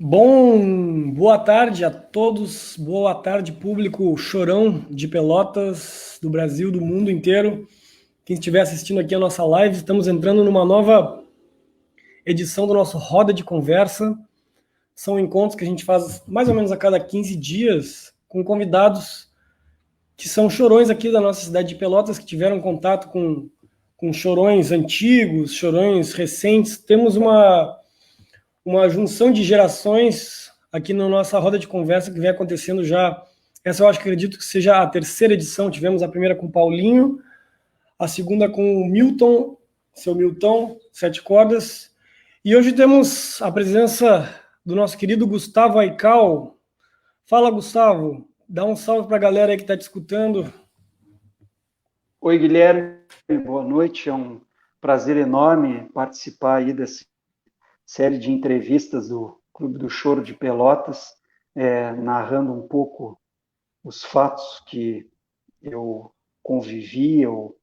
Boa tarde a todos, boa tarde, público chorão de Pelotas, do Brasil, do mundo inteiro. Quem estiver assistindo aqui a nossa live, estamos entrando numa nova edição do nosso Roda de Conversa. São encontros que a gente faz mais ou menos a cada 15 dias com convidados que são chorões aqui da nossa cidade de Pelotas, que tiveram contato com chorões antigos, chorões recentes. Temos uma junção de gerações aqui na nossa roda de conversa que vem acontecendo já. Essa eu acho que acredito que seja a terceira edição. Tivemos a primeira com o Paulinho, a segunda com o Milton, seu Milton, sete cordas. E hoje temos a presença do nosso querido Gustavo Aical. Fala, Gustavo. Dá um salve para a galera aí que está te escutando. Oi, Guilherme. Boa noite. É um prazer enorme participar aí dessa série de entrevistas do Clube do Choro de Pelotas, narrando um pouco os fatos que eu convivi, eu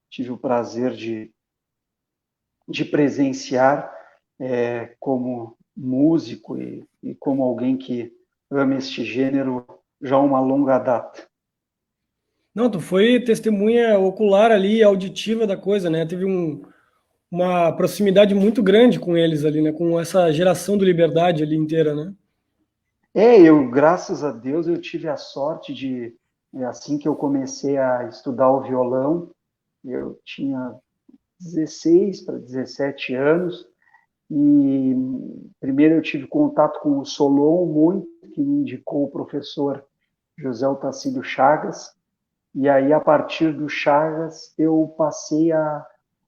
tive o prazer de presenciar como músico e como alguém que ama este gênero já há uma longa data. Não, tu foi testemunha ocular ali, auditiva da coisa, né? Teve uma proximidade muito grande com eles ali, né? Com essa geração do Liberdade ali inteira, né? Graças a Deus, eu tive a sorte de, assim que eu comecei a estudar o violão, eu tinha 16 para 17 anos, e primeiro eu tive contato com o Solon, muito, que me indicou o professor José Otacílio Chagas, e aí, a partir do Chagas, eu passei a,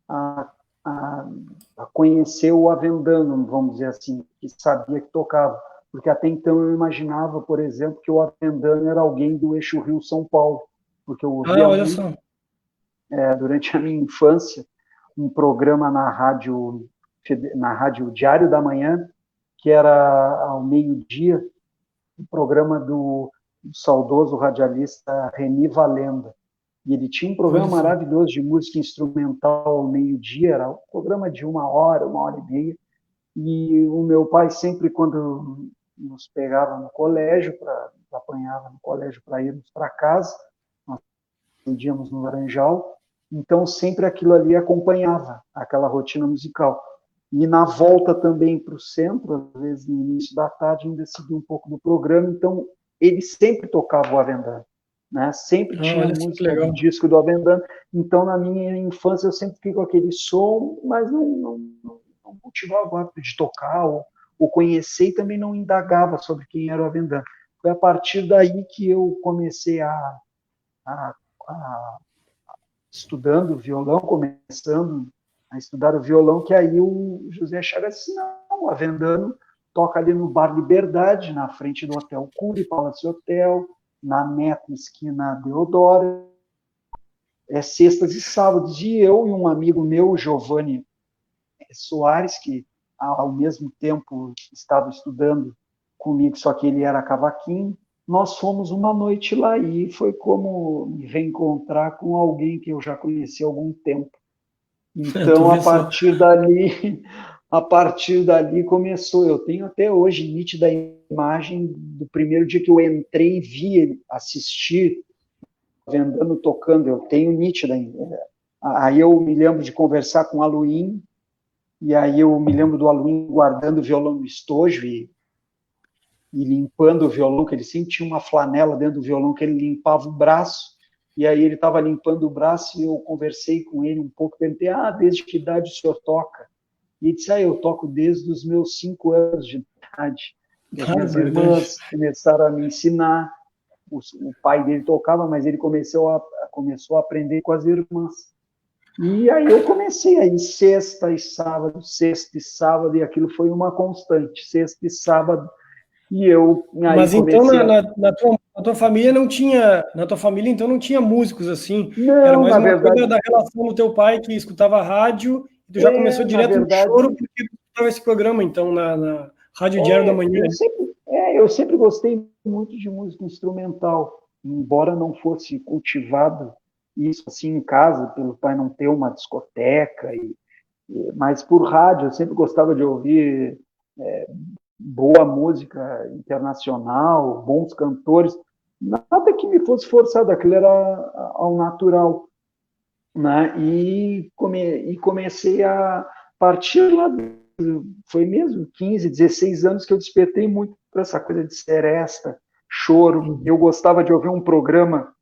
a, a conhecer o Avendano, vamos dizer assim, que sabia que tocava. Porque até então eu imaginava, por exemplo, que o Avendano era alguém do eixo Rio-São Paulo, porque eu Ah, ouvia olha muito, só. durante a minha infância, um programa na rádio Diário da Manhã, que era ao meio-dia, um programa do saudoso radialista Reni Valenda. E ele tinha um programa Olha só. maravilhoso de música instrumental ao meio-dia, era um programa de uma hora e meia. E o meu pai sempre, quando nos pegava no colégio, apanhava no colégio para irmos para casa, nós íamos no Laranjal, então sempre aquilo ali acompanhava aquela rotina musical. E na volta também para o centro, às vezes no início da tarde, ainda seguia um pouco do programa, então ele sempre tocava o Avendano, né? Sempre Ah, tinha olha só que música do legal. disco do Avendano, então na minha infância eu sempre fiquei com aquele som, mas não cultivava o hábito de tocar ou conhecer, e também não indagava sobre quem era o Avendano. Foi a partir daí que eu comecei a estudando violão, começando a estudar o violão, que aí o José Chagas disse, não, o Avendano toca ali no Bar Liberdade, na frente do Hotel Cury, Palace Hotel, na Neto, esquina Deodoro, sextas e sábados. E eu e um amigo meu, Giovanni Soares, que ao mesmo tempo estava estudando comigo, só que ele era cavaquinho, nós fomos uma noite lá e foi como me reencontrar com alguém que eu já conheci há algum tempo. Tu Então, a vê só. partir dali, a partir dali começou. Eu tenho até hoje nítida imagem do primeiro dia que eu entrei e vi ele assistir, Vendano tocando. Eu tenho nítida. Aí eu me lembro de conversar com o Aluim, e aí eu me lembro do Aluim guardando o violão no estojo e limpando o violão, que ele sempre tinha uma flanela dentro do violão que ele limpava o braço, e aí ele estava limpando o braço e eu conversei com ele um pouco, perguntei, desde que idade o senhor toca? E ele disse, eu toco desde os meus 5 anos de idade. E as minhas Barbaridade. irmãs começaram a me ensinar, o pai dele tocava, mas ele começou a aprender com as irmãs. E aí eu comecei aí sexta e sábado, e aquilo foi uma constante, sexta e sábado, e eu aí Mas então comecei a... na tua família não tinha, na tua família então não tinha músicos assim. Era Não, mais na uma coisa verdade, da relação do teu pai que escutava rádio, e tu já começou na direto no verdade, choro porque tu escutava esse programa então na Rádio Diário da Manhã. eu sempre gostei muito de música instrumental, embora não fosse cultivado isso assim em casa, pelo pai não ter uma discoteca, mas por rádio eu sempre gostava de ouvir boa música internacional, bons cantores, nada que me fosse forçado, aquilo era ao natural, né? E comecei a partir lá, foi mesmo 15, 16 anos que eu despertei muito para essa coisa de seresta, choro. Eu gostava de ouvir um programa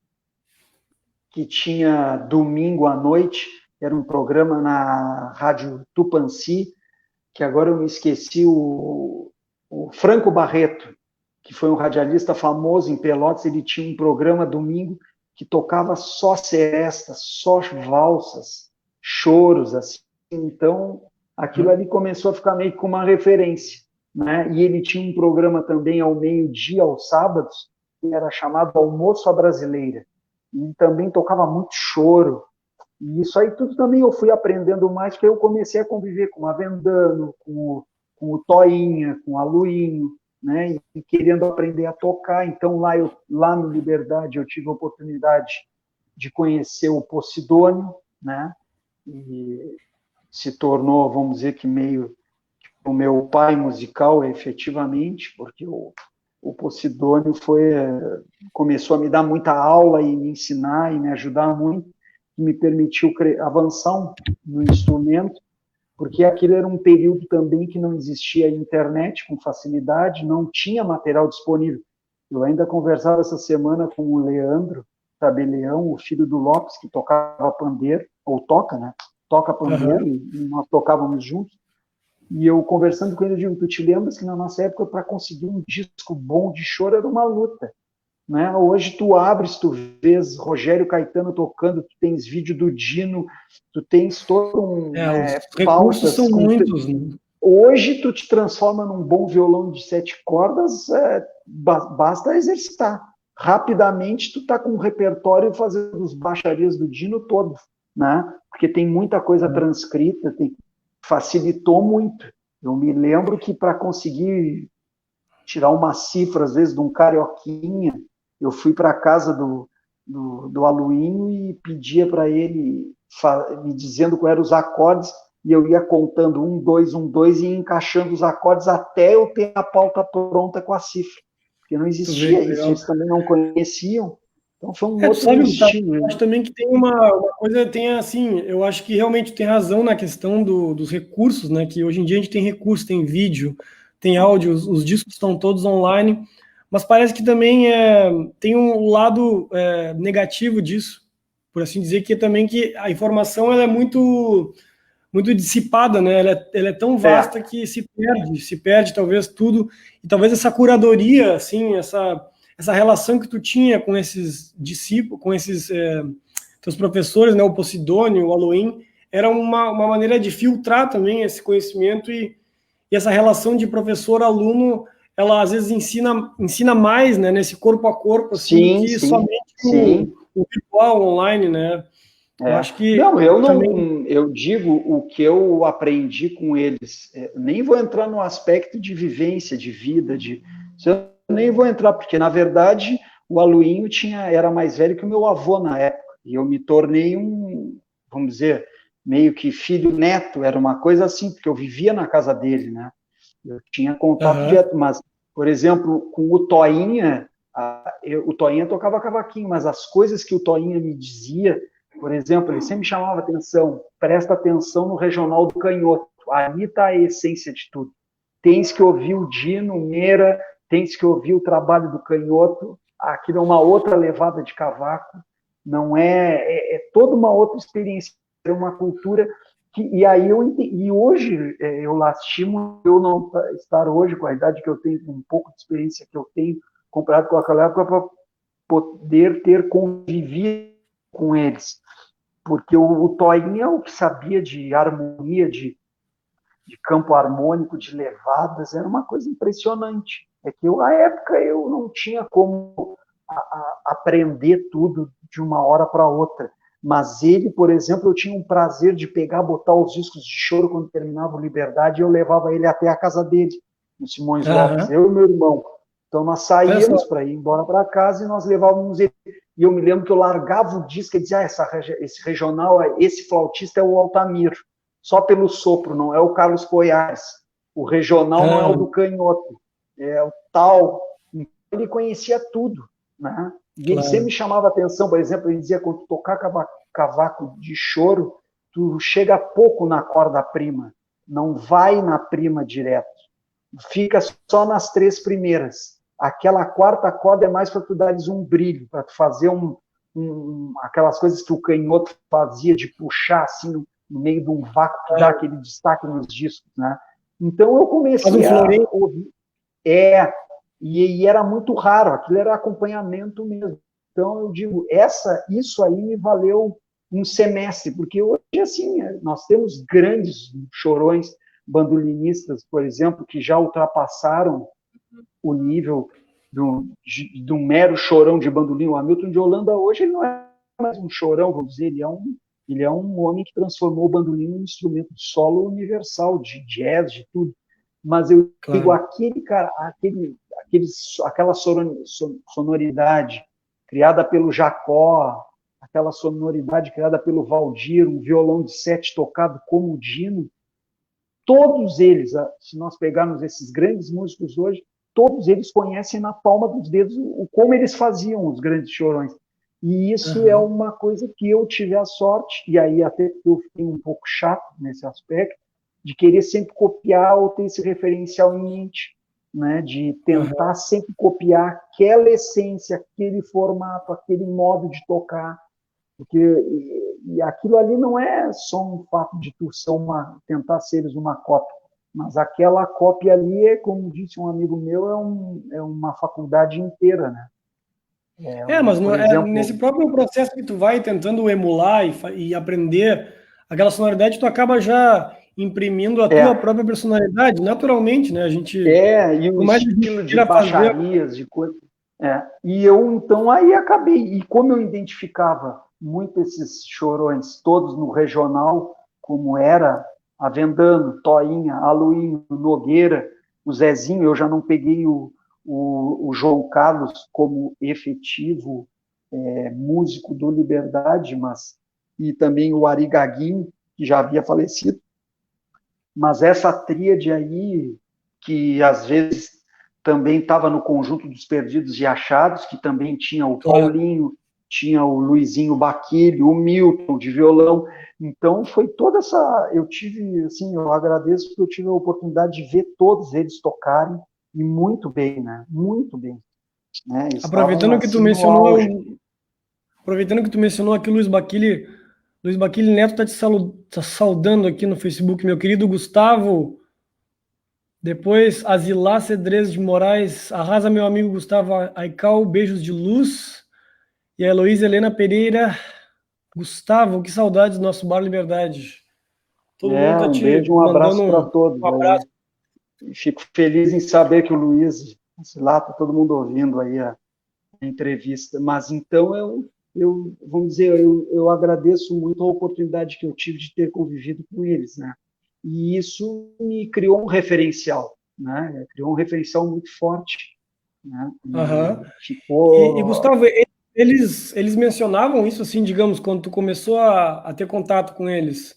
que tinha domingo à noite, era um programa na Rádio Tupanci, que agora eu me esqueci, o Franco Barreto, que foi um radialista famoso em Pelotas, ele tinha um programa domingo que tocava só serestas, só valsas, choros, assim. Então, aquilo ali começou a ficar meio que uma referência, né? E ele tinha um programa também ao meio-dia, aos sábados, que era chamado Almoço à Brasileira. E também tocava muito choro. E isso aí tudo também eu fui aprendendo mais, porque eu comecei a conviver com o Avendano, com o Toinha, com o Aluinho, né? E querendo aprender a tocar. Então, lá no Liberdade, eu tive a oportunidade de conhecer o Posidônio, né? E se tornou, vamos dizer que meio o meu pai musical, efetivamente, porque o Posidônio começou a me dar muita aula e me ensinar e me ajudar muito, me permitiu avançar no instrumento, porque aquilo era um período também que não existia internet com facilidade, não tinha material disponível. Eu ainda conversava essa semana com o Leandro Tabelião, o filho do Lopes, que tocava pandeiro, ou toca, né? Toca pandeiro, e nós tocávamos juntos. E eu conversando com ele, eu digo, tu te lembras que na nossa época, para conseguir um disco bom de choro, era uma luta. Né? Hoje tu abres, tu vês Rogério Caetano tocando, tu tens vídeo do Dino, tu tens todo Os recursos pautas. são muitos, né? Hoje tu te transforma num bom violão de 7 cordas, basta exercitar. Rapidamente tu tá com um repertório fazendo os baixarias do Dino todos, né? Porque tem muita coisa transcrita, facilitou muito. Eu me lembro que para conseguir tirar uma cifra, às vezes, de um carioquinha, eu fui para a casa do Aluinho e pedia para ele, me dizendo quais eram os acordes, e eu ia contando 1, 2, e ia encaixando os acordes até eu ter a pauta pronta com a cifra. Porque não existia isso, eles também não conheciam. Então foi um outro estilo. Eu acho também que tem uma coisa, tem assim, eu acho que realmente tem razão na questão dos recursos, né? Que hoje em dia a gente tem recurso, tem vídeo, tem áudio, os discos estão todos online, mas parece que também tem um lado negativo disso, por assim dizer, que é também que a informação ela é muito dissipada, né? Ela é tão vasta que se perde talvez tudo, e talvez essa curadoria, assim, essa relação que tu tinha com esses discípulos, com esses teus professores, né, o Posidônio, o Aloim, era uma maneira de filtrar também esse conhecimento e essa relação de professor-aluno, ela às vezes ensina mais, né, nesse corpo a corpo, assim, do que somente o virtual, online, né? Eu acho que não, também... eu digo o que eu aprendi com eles. Nem vou entrar no aspecto de vivência, de vida, eu nem vou entrar, porque na verdade o Aluinho era mais velho que o meu avô na época, e eu me tornei vamos dizer, meio que filho neto, era uma coisa assim, porque eu vivia na casa dele, né? Eu tinha contato direto, mas, por exemplo, com o Toinha, o Toinha tocava cavaquinho, mas as coisas que o Toinha me dizia, por exemplo, ele sempre chamava atenção, presta atenção no regional do canhoto, ali está a essência de tudo. Tens que ouvir o Dino, Meira, tens que ouvir o trabalho do canhoto, aquilo é uma outra levada de cavaco, não é toda uma outra experiência, é uma cultura e aí e hoje eu lastimo eu não estar hoje com a idade que eu tenho, com um pouco de experiência que eu tenho, comparado com aquela época, para poder ter convivido com eles. Porque o Toinha, o que sabia de harmonia, de campo harmônico, de levadas, era uma coisa impressionante. É que na época eu não tinha como aprender tudo de uma hora para outra. Mas ele, por exemplo, eu tinha um prazer de botar os discos de choro quando terminava o Liberdade, e eu levava ele até a casa dele, no Simões Lopes, eu e meu irmão. Então nós saíamos para ir embora para casa e nós levávamos ele. E eu me lembro que eu largava o disco e dizia, esse regional, esse flautista é o Altamiro, só pelo sopro, não é o Carlos Poiares. O regional não é o do canhoto, é o tal. Então, ele conhecia tudo, né? E ele sempre me chamava a atenção, por exemplo, ele dizia, quando tu tocar cavaco de choro, tu chega pouco na corda prima, não vai na prima direto, fica só nas 3 primeiras. Aquela quarta corda é mais para tu dares um brilho, para tu fazer aquelas coisas que o canhoto fazia, de puxar assim no meio de um vácuo, que dá aquele destaque nos discos, né? Então eu comecei a ouvir. E era muito raro, aquilo era acompanhamento mesmo. Então eu digo, isso aí me valeu um semestre, porque hoje, assim, nós temos grandes chorões bandolinistas, por exemplo, que já ultrapassaram o nível de um mero chorão de bandolim. O Hamilton de Holanda hoje ele não é mais um chorão, vamos dizer, ele é um homem que transformou o bandolim num instrumento de solo universal, de jazz, de tudo. Mas eu digo, aquele cara, aquela sonoridade criada pelo Jacó, aquela sonoridade criada pelo Valdir, um violão de 7 tocado como o Dino, todos eles, se nós pegarmos esses grandes músicos hoje, todos eles conhecem na palma dos dedos como eles faziam os grandes chorões. E isso é uma coisa que eu tive a sorte, e aí até eu fiquei um pouco chato nesse aspecto, de querer sempre copiar ou ter esse referencial em mente, né? De tentar sempre copiar aquela essência, aquele formato, aquele modo de tocar, porque e aquilo ali não é só um fato de tu tentar seres uma cópia, mas aquela cópia ali é, como disse um amigo meu, é uma faculdade inteira, né? Mas nesse próprio processo que tu vai tentando emular e aprender aquela sonoridade, tu acaba já imprimindo a tua própria personalidade, naturalmente, né? A gente... e o estilo de baixarias, de coisa... E eu, então, aí acabei. E como eu identificava muito esses chorões, todos no regional, como era Avendano, Toinha, Aluinho, Nogueira, o Zezinho, eu já não peguei o João Carlos como efetivo músico do Liberdade, e também o Ari Gaguinho, que já havia falecido. Mas essa tríade aí, que às vezes também estava no conjunto dos Perdidos e Achados, que também tinha o Paulinho, tinha o Luizinho Baquilho, o Milton de violão. Então foi toda essa... Eu tive, assim, eu agradeço porque eu tive a oportunidade de ver todos eles tocarem, e muito bem, né? Muito bem. Né? Aproveitando que tu mencionou aqui o Luiz Baquilli Neto tá saudando aqui no Facebook, meu querido Gustavo. Depois, Azilá Cedrez de Moraes, arrasa meu amigo Gustavo Aical, beijos de luz. E a Heloísa Helena Pereira, Gustavo, que saudades do nosso Bar Liberdade. Todo mundo tá um beijo, um abraço para todos. Um abraço. Fico feliz em saber que o Luiz, lá está todo mundo ouvindo aí a entrevista. Mas então vamos dizer, eu agradeço muito a oportunidade que eu tive de ter convivido com eles, né? E isso me criou um referencial, né? Criou um referencial muito forte, né? E Gustavo, eles mencionavam isso, assim, digamos, quando tu começou a ter contato com eles,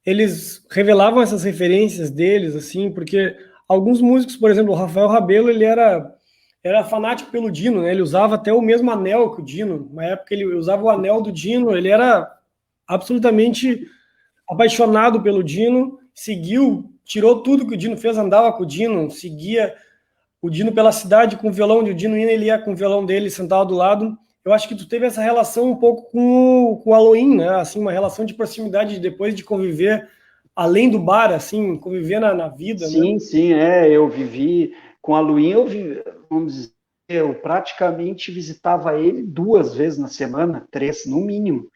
eles revelavam essas referências deles, assim, porque alguns músicos, por exemplo, o Rafael Rabelo, ele era fanático pelo Dino, né? Ele usava até o mesmo anel que o Dino. Na época ele usava o anel do Dino, ele era absolutamente apaixonado pelo Dino, tirou tudo que o Dino fez, andava com o Dino, seguia o Dino pela cidade com o violão, de o Dino ele ia com o violão dele sentado do lado. Eu acho que tu teve essa relação um pouco com o Halloween, né? Assim, uma relação de proximidade depois de conviver além do bar, assim, conviver na vida, sim, né? Sim, eu vivi com a Luinha, vamos dizer, eu praticamente visitava ele 2 vezes na semana, 3 no mínimo.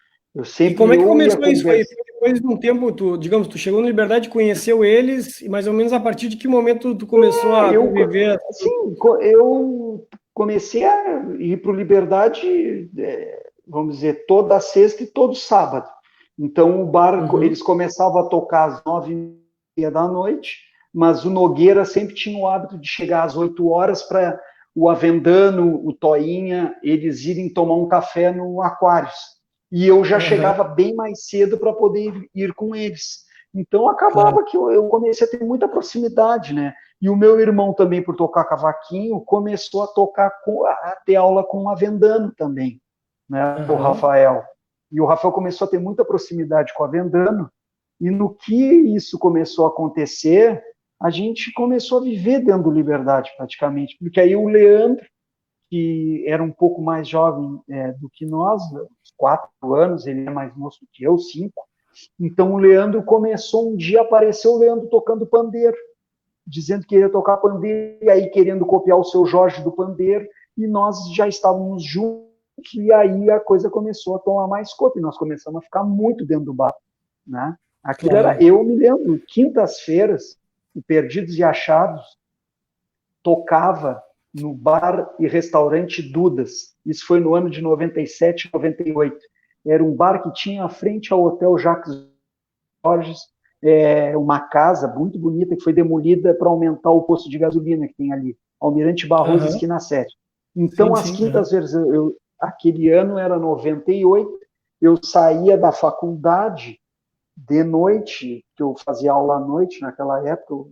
E como é que começou isso aí? Depois de um tempo, tu chegou na Liberdade, conheceu eles, e mais ou menos a partir de que momento tu começou a conviver? Sim, eu comecei a ir para o Liberdade, vamos dizer, toda sexta e todo sábado. Então, o bar, eles começavam a tocar às 9h30 da noite, mas o Nogueira sempre tinha o hábito de chegar às 8 horas para o Avendano, o Toinha, eles irem tomar um café no Aquários. E eu já chegava bem mais cedo para poder ir com eles. Então acabava que eu comecei a ter muita proximidade, né? E o meu irmão também, por tocar cavaquinho, começou a tocar, a ter aula com o Avendano também, né? O Rafael. E o Rafael começou a ter muita proximidade com o Avendano, e no que isso começou a acontecer, a gente começou a viver dentro do Liberdade, praticamente, porque aí o Leandro, que era um pouco mais jovem do que nós, 4 anos, ele é mais moço que eu, 5. Então o Leandro começou, um dia apareceu o Leandro tocando pandeiro, dizendo que queria tocar pandeiro, e aí querendo copiar o seu Jorge do pandeiro, e nós já estávamos juntos, e aí a coisa começou a tomar mais corpo, e nós começamos a ficar muito dentro do bar, né? Aquilo era, eu me lembro, quintas-feiras, o Perdidos e Achados tocava no bar e restaurante Dudas. Isso foi no ano de 97, 98. Era um bar que tinha à frente ao Hotel Jacques Borges, uma casa muito bonita que foi demolida para aumentar o posto de gasolina que tem ali, Almirante Barroso, esquina 7. Então, as quintas-feiras, aquele ano era 98, eu saía da faculdade de noite, que eu fazia aula à noite naquela época,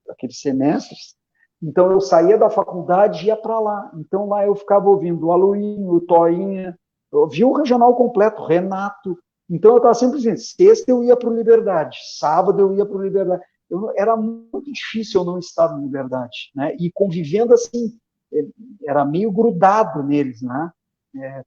aqueles semestres. Então, eu saía da faculdade e ia para lá. Então, lá eu ficava ouvindo o Aluinho, o Toinha, eu via o regional completo, Renato. Então, eu estava sempre dizendo, sexta eu ia para o Liberdade, sábado eu ia para o Liberdade. Era muito difícil eu não estar no Liberdade, né? E convivendo assim, era meio grudado neles, né?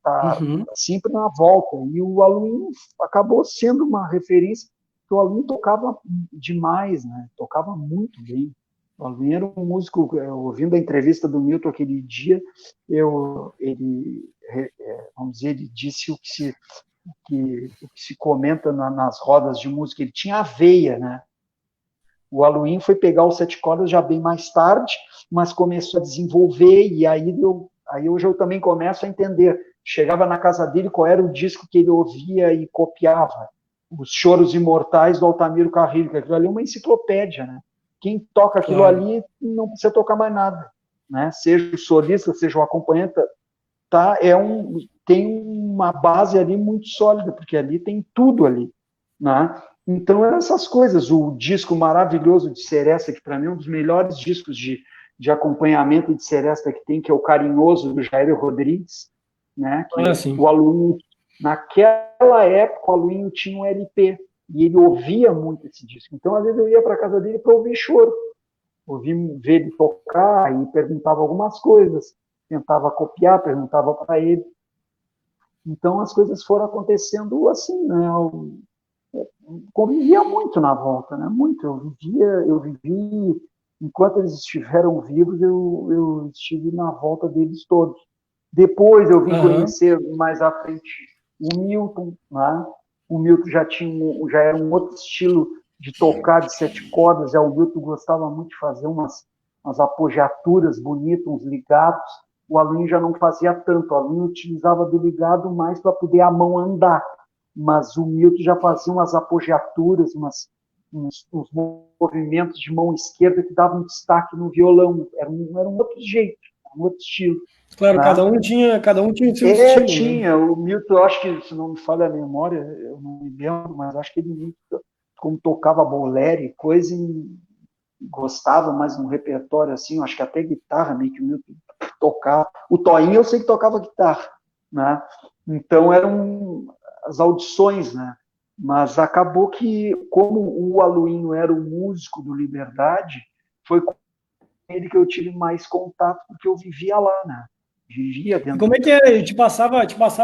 Tá sempre na volta. E o Aluinho acabou sendo uma referência, porque o Aluinho tocava demais, né? Tocava muito bem. O Aluinho era um músico, ouvindo a entrevista do Milton aquele dia, ele disse o que se comenta nas rodas de música, ele tinha a veia, né? O Aluinho foi pegar os 7 cordas já bem mais tarde, mas começou a desenvolver, e aí hoje eu também começo a entender. Chegava na casa dele, qual era o disco que ele ouvia e copiava. Os Choros Imortais do Altamiro Carrilho, que aquilo ali é uma enciclopédia, né? Quem toca aquilo ali não precisa tocar mais nada, né? Seja o solista, seja o acompanhante, tá? Tem uma base ali muito sólida, porque ali tem tudo ali, né? Então eram essas coisas. O disco maravilhoso de Seresta, que para mim é um dos melhores discos de acompanhamento de Seresta que tem, que é o Carinhoso, do Jair Rodrigues, né? Que o Aluinho, naquela época, o Aluinho tinha um LP, e ele ouvia muito esse disco. Então, às vezes, eu ia para a casa dele para ouvir choro, ver ele tocar, e perguntava algumas coisas, tentava copiar, perguntava para ele. Então, as coisas foram acontecendo assim, né? Eu convivia muito na volta, né? Muito. Eu vivi, enquanto eles estiveram vivos, eu estive na volta deles todos. Depois eu vim conhecer mais à frente o Milton, né? O Milton já era um outro estilo de tocar de 7 cordas. O Milton gostava muito de fazer umas apogiaturas bonitas, uns ligados. O Aluinho já não fazia tanto. O Aluinho utilizava do ligado mais para poder a mão andar. Mas o Milton já fazia umas apogiaturas, uns movimentos de mão esquerda que davam destaque no violão. Era um outro jeito, um outro estilo. Claro, tá? cada um tinha o seu estilo. Tinha. Né? O Milton, eu acho que, se não me falha a memória, eu não me lembro, mas acho que ele, como tocava bolero e coisa, e gostava mais de um repertório assim, acho que até guitarra meio que o Milton tocava. O Toinho eu sei que tocava guitarra, né? Então eram as audições, né? Mas acabou que, como o Aluinho era o músico do Liberdade, foi com ele que eu tive mais contato, porque eu vivia lá, né? Vivia dentro. E como é que é? Te passava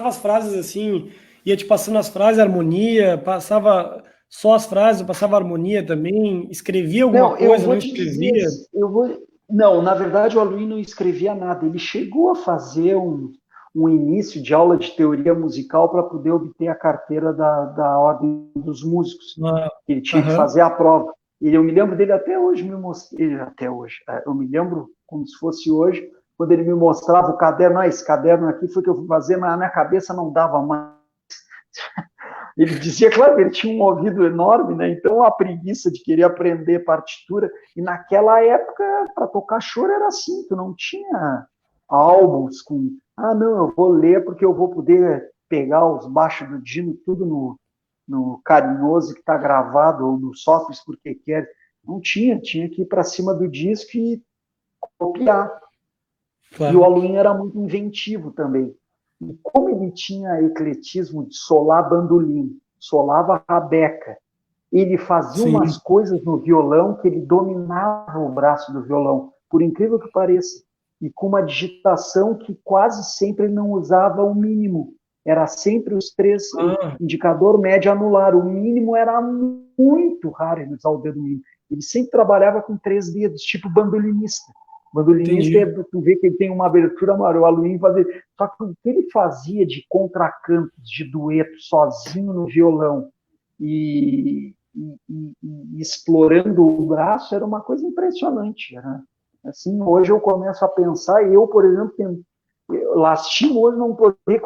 as frases assim, ia te passando as frases, harmonia, passava só as frases, passava harmonia também, escrevia alguma coisa, não escrevia? Não, na verdade o Aluinho não escrevia nada, ele chegou a fazer um início de aula de teoria musical para poder obter a carteira da Ordem dos Músicos. Ele tinha que fazer a prova. E eu me lembro dele até hoje, eu me lembro como se fosse hoje, quando ele me mostrava o caderno, esse caderno aqui foi que eu fui fazer, mas na minha cabeça não dava mais. Ele dizia, claro, que ele tinha um ouvido enorme, né? Então a preguiça de querer aprender partitura, e naquela época, para tocar choro era assim, tu não tinha álbuns não, eu vou ler porque eu vou poder pegar os baixos do Dino tudo no Carinhoso que está gravado, ou no Sofres Porque Quer. Não tinha que ir para cima do disco e copiar. Claro. E o Aluim era muito inventivo também. E como ele tinha ecletismo de solar bandolim, solava rabeca, ele fazia Sim. umas coisas no violão que ele dominava o braço do violão, por incrível que pareça. E com uma digitação que quase sempre ele não usava o mínimo. Era sempre os 3, indicador, médio, anular. O mínimo era muito raro ele usar o dedo mínimo. Ele sempre trabalhava com 3 dedos, tipo bandolinista. Bandolinista, tu vê que ele tem uma abertura maior, o Aluim fazia. Só que o que ele fazia de contracantos, de dueto, sozinho no violão, e explorando o braço, era uma coisa impressionante, né? Assim, hoje eu começo a pensar, eu, por exemplo, lastimo hoje não poder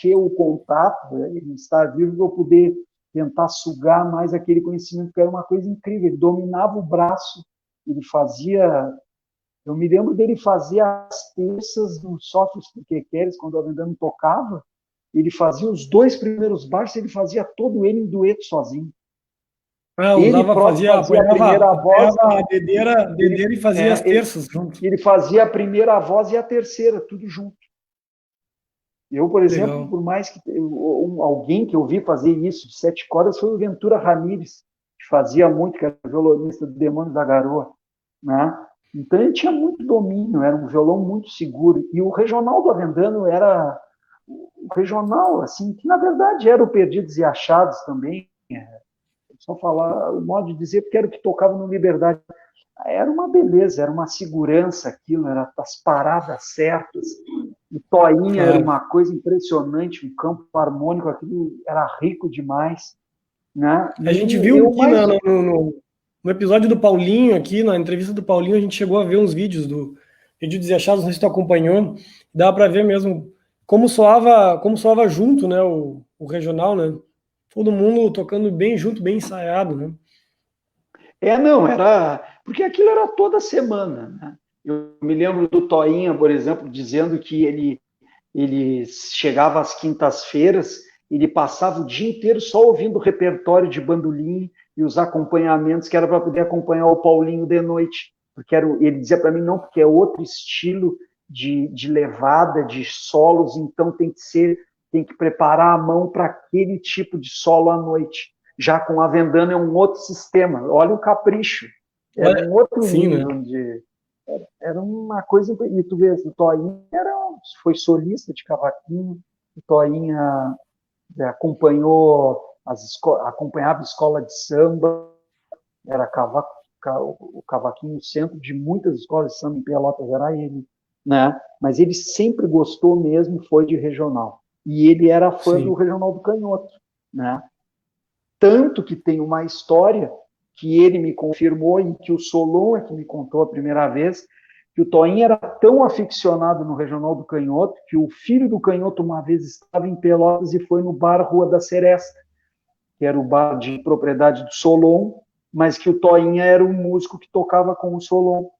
ter o contato, né, estar vivo, eu poder tentar sugar mais aquele conhecimento, que era uma coisa incrível. Ele dominava o braço, ele fazia. Eu me lembro dele fazer as terças no Sofres Porque Queres, quando o Avendano tocava, ele fazia os 2 primeiros baixos, ele fazia todo ele em dueto sozinho. Ele próprio fazia a primeira voz. A dedeira e fazia as terças junto. Ele fazia a primeira voz e a terceira, tudo junto. Eu, por exemplo, legal. Por mais que alguém que eu vi fazer isso de 7 cordas foi o Ventura Ramírez, que fazia muito, que era violonista do Demônio da Garoa, né? Então ele tinha muito domínio, era um violão muito seguro. E o regional do Avendano era o regional, assim, que na verdade era o Perdidos e Achados também. Só falar, o modo de dizer, porque era o que tocava no Liberdade. Era uma beleza, era uma segurança aquilo, era as paradas certas. O Toinha era uma coisa impressionante, um campo harmônico, aquilo era rico demais. Né? A gente viu aqui no episódio do Paulinho, aqui na entrevista do Paulinho, a gente chegou a ver uns vídeos do Perdidos e Achados, não sei se tu acompanhou, dá para ver mesmo como soava junto, né, o regional, né? Todo mundo tocando bem junto, bem ensaiado, né? Não, era... Porque aquilo era toda semana, né? Eu me lembro do Toinha, por exemplo, dizendo que ele chegava às quintas-feiras, ele passava o dia inteiro só ouvindo o repertório de bandolim e os acompanhamentos, que era para poder acompanhar o Paulinho de noite. Porque ele dizia para mim, não, porque é outro estilo de levada, de solos, então tem que preparar a mão para aquele tipo de solo à noite. Já com a Avendano é um outro sistema. Olha o capricho. Era um outro nível, né? Era uma coisa... E tu vê, o Toinha foi solista de cavaquinho, o Toinha acompanhava a escola de samba, era o cavaquinho, o centro de muitas escolas de samba em Pelotas era ele, né? Mas ele sempre gostou mesmo, foi de regional. E ele era fã do Regional do Canhoto, né? Tanto que tem uma história que ele me confirmou e que o Solon é que me contou a primeira vez, que o Toinha era tão aficionado no Regional do Canhoto que o filho do Canhoto uma vez estava em Pelotas e foi no bar Rua da Seresta, que era o bar de propriedade do Solon, mas que o Toinha era um músico que tocava com o Solon.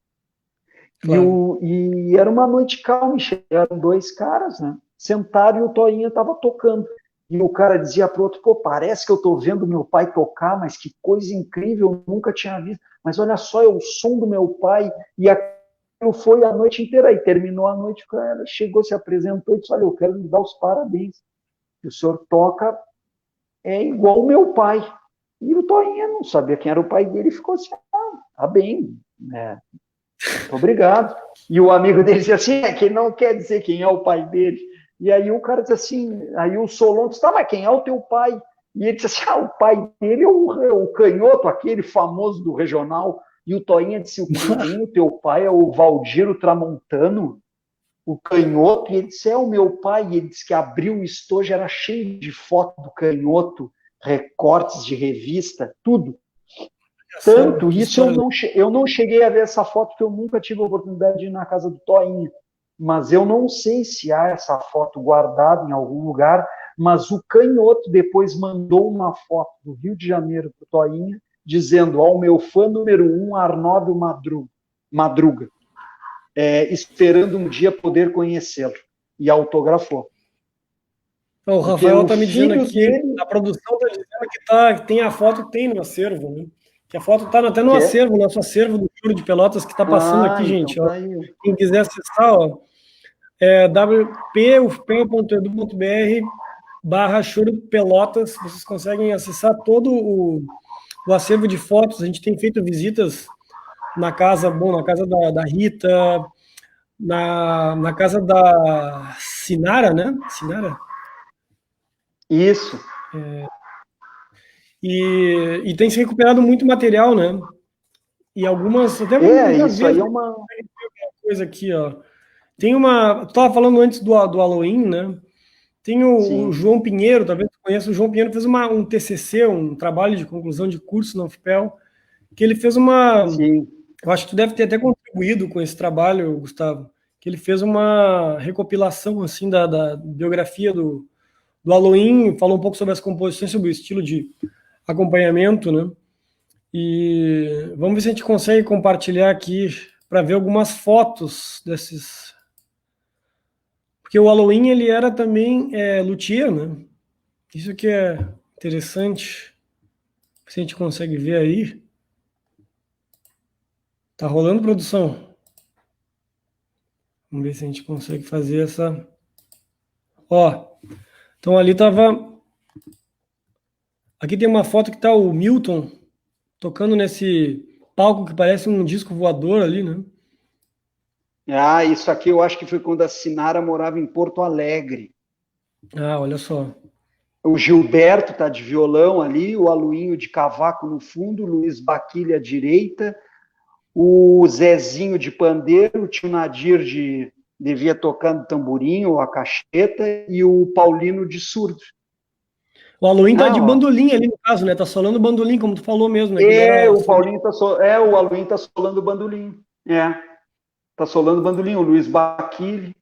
Claro. E era uma noite calma, chegaram 2 caras, né? Sentaram e o Toinha estava tocando. E o cara dizia para o outro, pô, parece que eu estou vendo meu pai tocar, mas que coisa incrível, eu nunca tinha visto. Mas olha só, é o som do meu pai. E aquilo foi a noite inteira. Aí terminou a noite, o cara chegou, se apresentou e disse, olha, eu quero lhe dar os parabéns. O senhor toca igual o meu pai. E o Toinha não sabia quem era o pai dele e ficou assim, tá bem, né? Obrigado. E o amigo dele dizia assim, que ele não quer dizer quem é o pai dele. E aí o cara disse assim, aí o Solon disse, tá, mas quem é o teu pai? E ele disse assim, o pai dele é o Canhoto, aquele famoso do regional. E o Toinha disse, o teu pai é o Valdiro Tramontano, o Canhoto? E ele disse, é o meu pai. E ele disse que abriu o estojo, era cheio de foto do Canhoto, recortes de revista, tudo. Tanto isso, eu não cheguei a ver essa foto, porque eu nunca tive a oportunidade de ir na casa do Toinha. Mas eu não sei se há essa foto guardada em algum lugar, mas o Canhoto depois mandou uma foto do Rio de Janeiro para o Toinha, dizendo ao meu fã número 1, Arnóbio Madruga, esperando um dia poder conhecê-lo. E autografou. O Porque Rafael o está me dizendo filho aqui, dele, a produção está dizendo que tem a foto que tem no acervo, né? Que a foto está até no que é... acervo, nosso acervo do Júlio de Pelotas, que está passando Ah, aqui, então gente. Ó. tá aí. Quem quiser acessar, ó, wp.edu.br/barra Choro de Pelotas, vocês conseguem acessar todo o acervo de fotos. A gente tem feito visitas na casa, bom, na casa da Rita, na casa da Sinara, né? Sinara? Isso. E tem se recuperado muito material, né? E algumas, até vamos É, já isso ver aí é uma uma... coisa aqui, ó. Tem uma. Tu estava falando antes do Halloween, né? Tem o Sim, João Pinheiro, talvez tu conheça, o João Pinheiro fez um TCC, um trabalho de conclusão de curso na UFPEL, que ele fez uma. sim. Eu acho que tu deve ter até contribuído com esse trabalho, Gustavo, que ele fez uma recopilação, assim, da biografia do Halloween, falou um pouco sobre as composições, sobre o estilo de acompanhamento, né? E vamos ver se a gente consegue compartilhar aqui para ver algumas fotos desses. Porque o Halloween ele era também luthier, né? Isso que é interessante. Se a gente consegue ver aí. Tá rolando produção. Vamos ver se a gente consegue fazer essa. Ó, então ali tava. Aqui tem uma foto que tá o Milton tocando nesse palco que parece um disco voador ali, né? Ah, isso aqui eu acho que foi quando a Sinara morava em Porto Alegre. Ah, olha só. O Gilberto tá de violão ali, o Aluinho de cavaco no fundo, o Luiz Baquilha à direita, o Zezinho de pandeiro, o tio Nadir devia tocando tamborim ou a cacheta, e o Paulino de surdo. O Halloween tá de Ah, ó. bandolim ali no caso, né? Tá solando bandolim, como tu falou mesmo, né? Que ele era. O Aluinho tá solando bandolim. Tá solando bandolim, o Luiz Baquilha.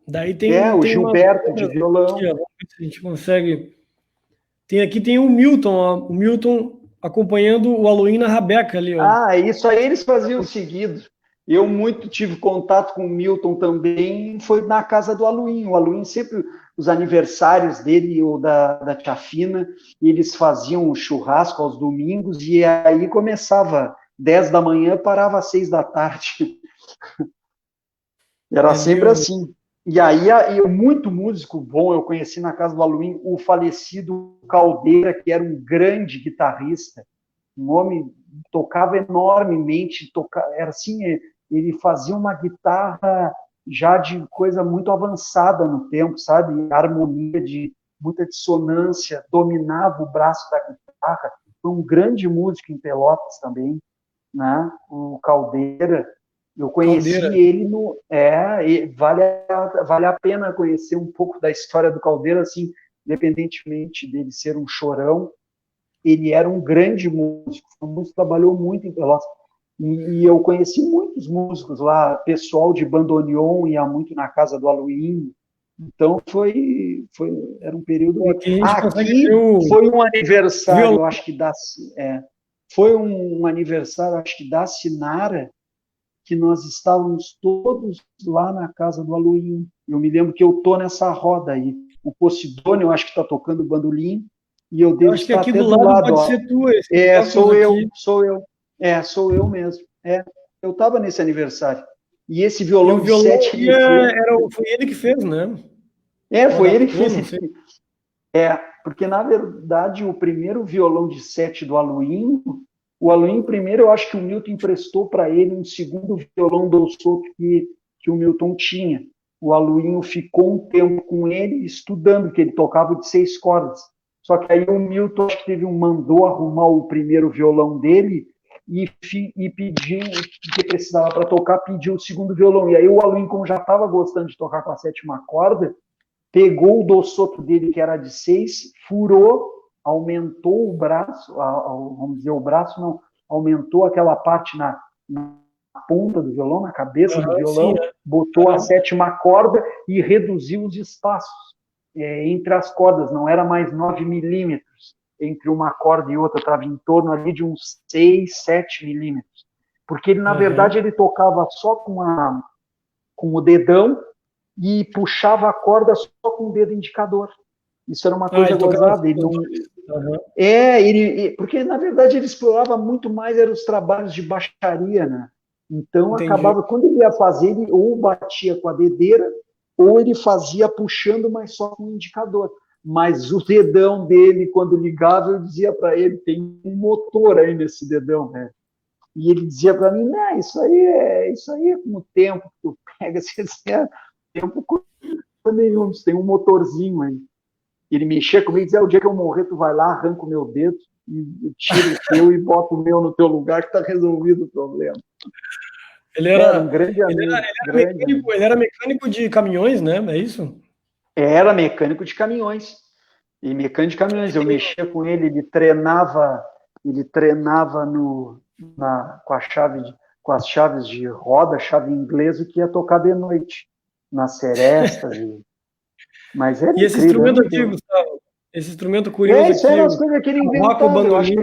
Daí O tem umas Gilberto de outras aqui, ó. violão. Vamos ver se a gente consegue. Tem o Milton, ó. O Milton acompanhando o Halloween na Rabeca ali, ó. Ah, isso aí eles faziam seguido. Eu muito tive contato com o Milton também, foi na casa do Aluinho. O Aluinho sempre, os aniversários dele ou da Tia Fina, eles faziam um churrasco aos domingos e aí começava 10 da manhã, parava às 6 da tarde. Era Ali, sempre ó. assim. E aí, muito músico bom, eu conheci na casa do Aluim o falecido Caldeira, que era um grande guitarrista, um homem tocava enormemente, era assim, ele fazia uma guitarra já de coisa muito avançada no tempo, sabe? Harmonia de muita dissonância, dominava o braço da guitarra, foi um grande músico em Pelotas também, né? O Caldeira. Eu Caldeira. conheci ele no. Vale a pena conhecer um pouco da história do Caldeira, assim, independentemente dele ser um chorão, ele era um grande músico, o músico trabalhou muito em Pelotas. E eu conheci muitos músicos lá, pessoal de bandoneon ia muito na casa do Aluim. Então era um período. Pô, aqui a gente consegue ver Aqui o foi um aniversário, violão. eu acho que foi um aniversário, acho que da Sinara, que nós estávamos todos lá na casa do Aluim. Eu me lembro que eu tô nessa roda aí. O Posidônio, eu acho que está tocando bandolim, e eu Eu devo acho que estar aqui até do do lado lado. pode Ó. ser tu, esse óculos Sou eu, aqui. sou eu. Sou eu mesmo. Eu estava nesse aniversário. E esse E o violão de violão sete, aqui foi ele que fez, né? Ou foi ele que adaptou, fez. não sei. Porque, na verdade, o primeiro violão de sete do Aluim, o Aluim, primeiro, eu acho que o Milton emprestou para ele um segundo violão do Soto que o Milton tinha. O Aluinho ficou um tempo com ele, estudando, que ele tocava de 6 cordas. Só que aí o Milton, acho que mandou arrumar o primeiro violão dele e pediu, que precisava para tocar, pediu o segundo violão. E aí o Aluinho, como já estava gostando de tocar com a sétima corda, pegou o dossoto dele, que era de 6, furou, aumentou o braço, vamos dizer, o braço não, aumentou aquela parte na ponta do violão, na cabeça do Sim, violão, né? botou a sétima corda e reduziu os espaços entre as cordas, não era mais 9 milímetros entre uma corda e outra, estava em torno ali de uns 6, 7 milímetros. Porque ele, na verdade, ele tocava só com o dedão, e puxava a corda só com o dedo indicador. Isso era uma coisa gozada. Ele não... porque na verdade ele explorava muito mais eram os trabalhos de baixaria, né? Então acabava, quando ele ia fazer, ele ou batia com a dedeira, ou ele fazia puxando, mas só com o indicador. Mas o dedão dele, quando ligava, eu dizia para ele, tem um motor aí nesse dedão, né? E ele dizia para mim, não, isso aí é com o tempo que tu pega, tempo nenhum, tem um motorzinho aí. Ele mexia comigo e dizia, o dia que eu morrer, tu vai lá, arranca o meu dedo, e tira o teu e bota o meu no teu lugar, que está resolvido o problema. Ele era um grande amigo. Ele era mecânico de caminhões, né? É isso? Era mecânico de caminhões. E mecânico de caminhões. Eu mexia com ele, ele treinava com as chaves de roda, chave inglesa, que ia tocar de noite, nas serestas. Mas era e esse incrível, instrumento aqui, Gustavo? Esse instrumento curioso isso aqui. Eram as coisas que ele inventava. Eu acho que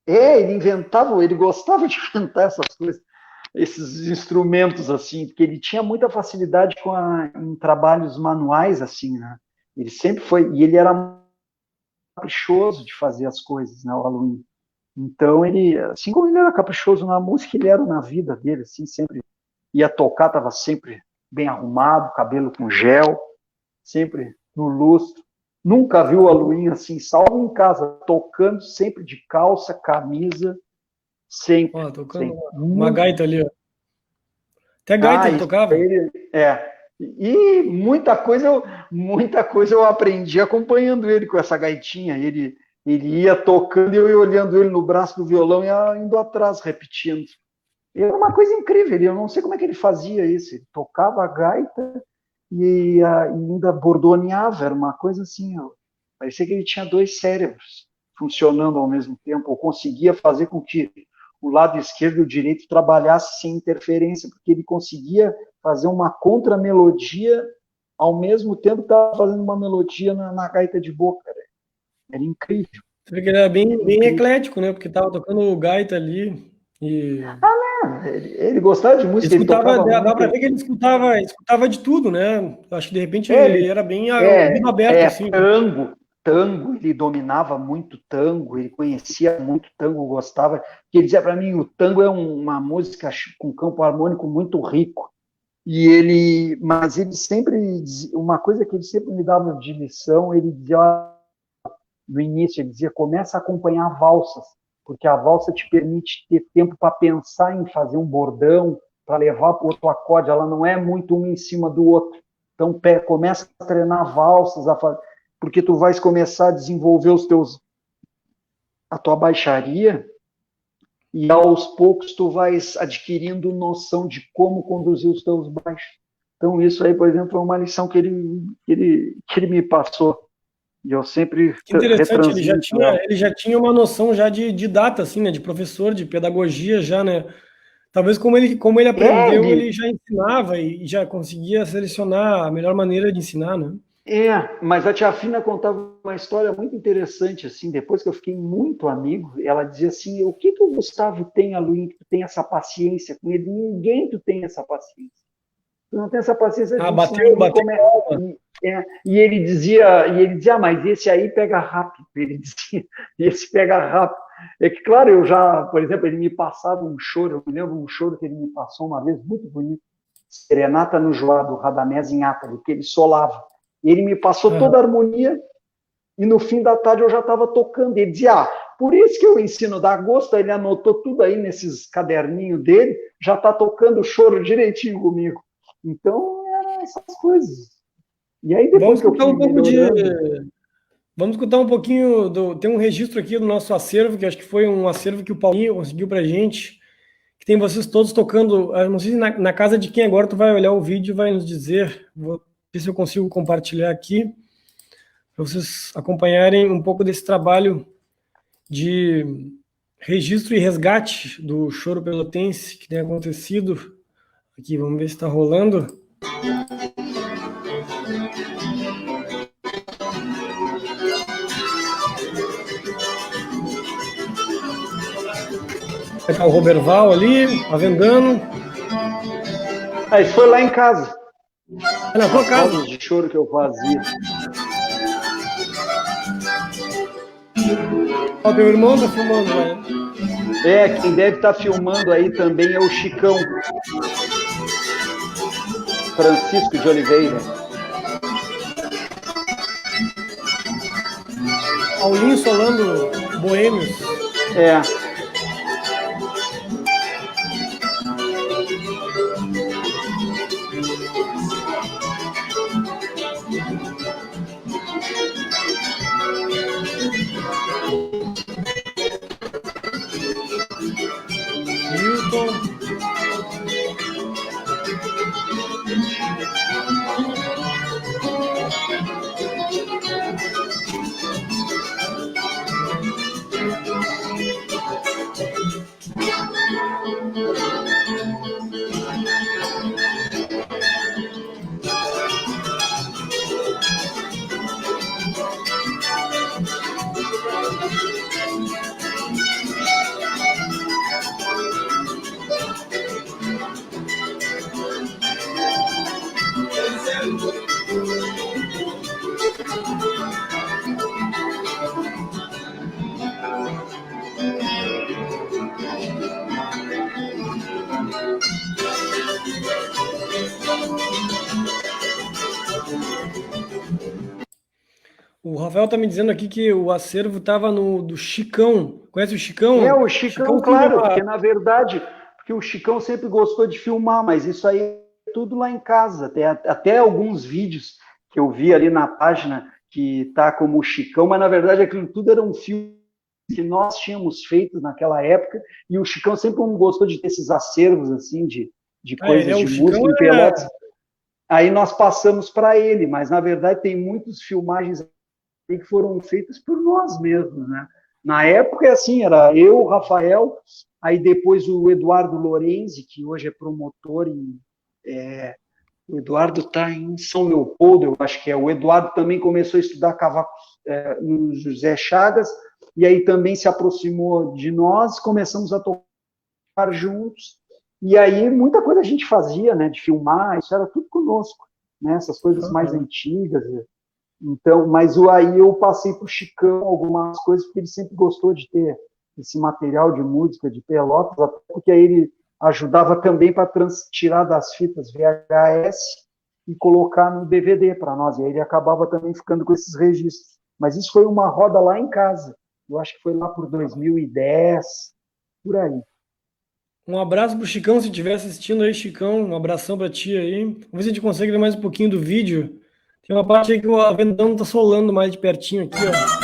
ele inventava, ele gostava de inventar essas coisas, esses instrumentos, assim, porque ele tinha muita facilidade em trabalhos manuais, assim, né? Ele sempre foi, e ele era caprichoso de fazer as coisas, né, o Aluim. Então, ele, assim como ele era caprichoso na música, ele era na vida dele, assim, sempre ia tocar, estava sempre bem arrumado, cabelo com gel, sempre no lustro. Nunca viu o Aluim assim, salvo em casa, tocando sempre de calça, camisa, sempre. Ó, tocando sempre. uma gaita ali, ó. Até gaita ele tocava. E muita coisa eu aprendi acompanhando ele com essa gaitinha. Ele ia tocando e eu ia olhando ele no braço do violão e ia indo atrás, repetindo. Era uma coisa incrível, eu não sei como é que ele fazia isso. Ele tocava a gaita e ainda bordoneava, era uma coisa assim. Parecia que ele tinha dois cérebros funcionando ao mesmo tempo, ou conseguia fazer com que o lado esquerdo e o direito trabalhassem sem interferência, porque ele conseguia fazer uma contramelodia ao mesmo tempo que estava fazendo uma melodia na gaita de boca. Era incrível. Você vê que ele era bem eclético, né? Porque estava tocando gaita ali. Ele gostava de música. Ele escutava, dá para ver que ele escutava de tudo, né? Acho que de repente ele era bem aberto, assim. Tango, ele dominava muito tango, ele conhecia muito tango, gostava. Ele dizia para mim, o tango é uma música com campo harmônico muito rico. Mas ele sempre dizia, uma coisa que ele sempre me dava de lição, ele dizia no início, ele dizia, começa a acompanhar valsas, porque a valsa te permite ter tempo para pensar em fazer um bordão, para levar para o outro acorde, ela não é muito um em cima do outro. Então, começa a treinar valsas, porque tu vais começar a desenvolver a tua baixaria, e aos poucos tu vais adquirindo noção de como conduzir os teus baixos. Então, isso aí, por exemplo, é uma lição que ele me passou. E eu sempre que interessante, ele já tinha uma noção já de data, assim, né? De professor, de pedagogia já, né? Talvez como ele aprendeu, ele já ensinava e já conseguia selecionar a melhor maneira de ensinar, né? Mas a tia Fina contava uma história muito interessante, assim, depois que eu fiquei muito amigo, ela dizia assim, o que o Gustavo tem, Aluim, que tu tem essa paciência com ele? Ninguém tu tem essa paciência. Tu não tem essa paciência de bateu. E ele dizia, mas esse aí pega rápido. Ele dizia, esse pega rápido. É que, claro, eu já, por exemplo, ele me passava um choro, eu me lembro um choro que ele me passou uma vez, muito bonito, Serenata no Joá, do Radamés em Átali, que ele solava. Ele me passou toda a harmonia e no fim da tarde eu já estava tocando. Ele dizia, por isso que eu ensino da gosto, ele anotou tudo aí nesses caderninhos dele, já está tocando o choro direitinho comigo. Então, eram essas coisas. E aí depois Vamos escutar um pouquinho tem um registro aqui do nosso acervo, que acho que foi um acervo que o Paulinho conseguiu pra gente, que tem vocês todos tocando, não sei se na casa de quem agora tu vai olhar o vídeo e vai nos dizer, vou ver se eu consigo compartilhar aqui, para vocês acompanharem um pouco desse trabalho de registro e resgate do choro pelotense que tem acontecido. Aqui, vamos ver se está rolando. Vai estar o Roberval ali, avendando. Isso foi lá em casa. É na tua As casa? rodas de choro que eu fazia. Ó, teu irmão tá filmando lá, né? Quem deve estar filmando aí também é o Chicão, Francisco de Oliveira. Paulinho Solano, Boêmios. É. Milton. O Rafael tá me dizendo aqui que o acervo tava no do Chicão. Conhece o Chicão? O Chicão, claro, porque na verdade, porque o Chicão sempre gostou de filmar, mas isso aí é tudo lá em casa. Até alguns vídeos que eu vi ali na página que tá como o Chicão, mas na verdade aquilo tudo era um filme que nós tínhamos feito naquela época, e o Chicão sempre gostou de ter esses acervos assim de coisas de música em Pelotas. Aí nós passamos para ele, mas na verdade tem muitas filmagens que foram feitas por nós mesmos, né? Na época, assim, era eu, o Rafael, aí depois o Eduardo Lorenzi, que hoje é promotor o Eduardo está em São Leopoldo, eu acho que é. O Eduardo também começou a estudar cavaco no José Chagas, e aí também se aproximou de nós, começamos a tocar juntos, e aí muita coisa a gente fazia, né, de filmar, isso era tudo conosco, né, essas coisas mais antigas. Então, mas aí eu passei para o Chicão algumas coisas, porque ele sempre gostou de ter esse material de música de Pelotas, até porque aí ele ajudava também para tirar das fitas VHS e colocar no DVD para nós, e aí ele acabava também ficando com esses registros. Mas isso foi uma roda lá em casa, eu acho que foi lá por 2010, por aí. Um abraço pro Chicão, se estiver assistindo aí, Chicão, um abração pra ti aí. Vamos ver se a gente consegue ver mais um pouquinho do vídeo. Tem uma parte aí que o Aventão tá solando mais de pertinho aqui, ó.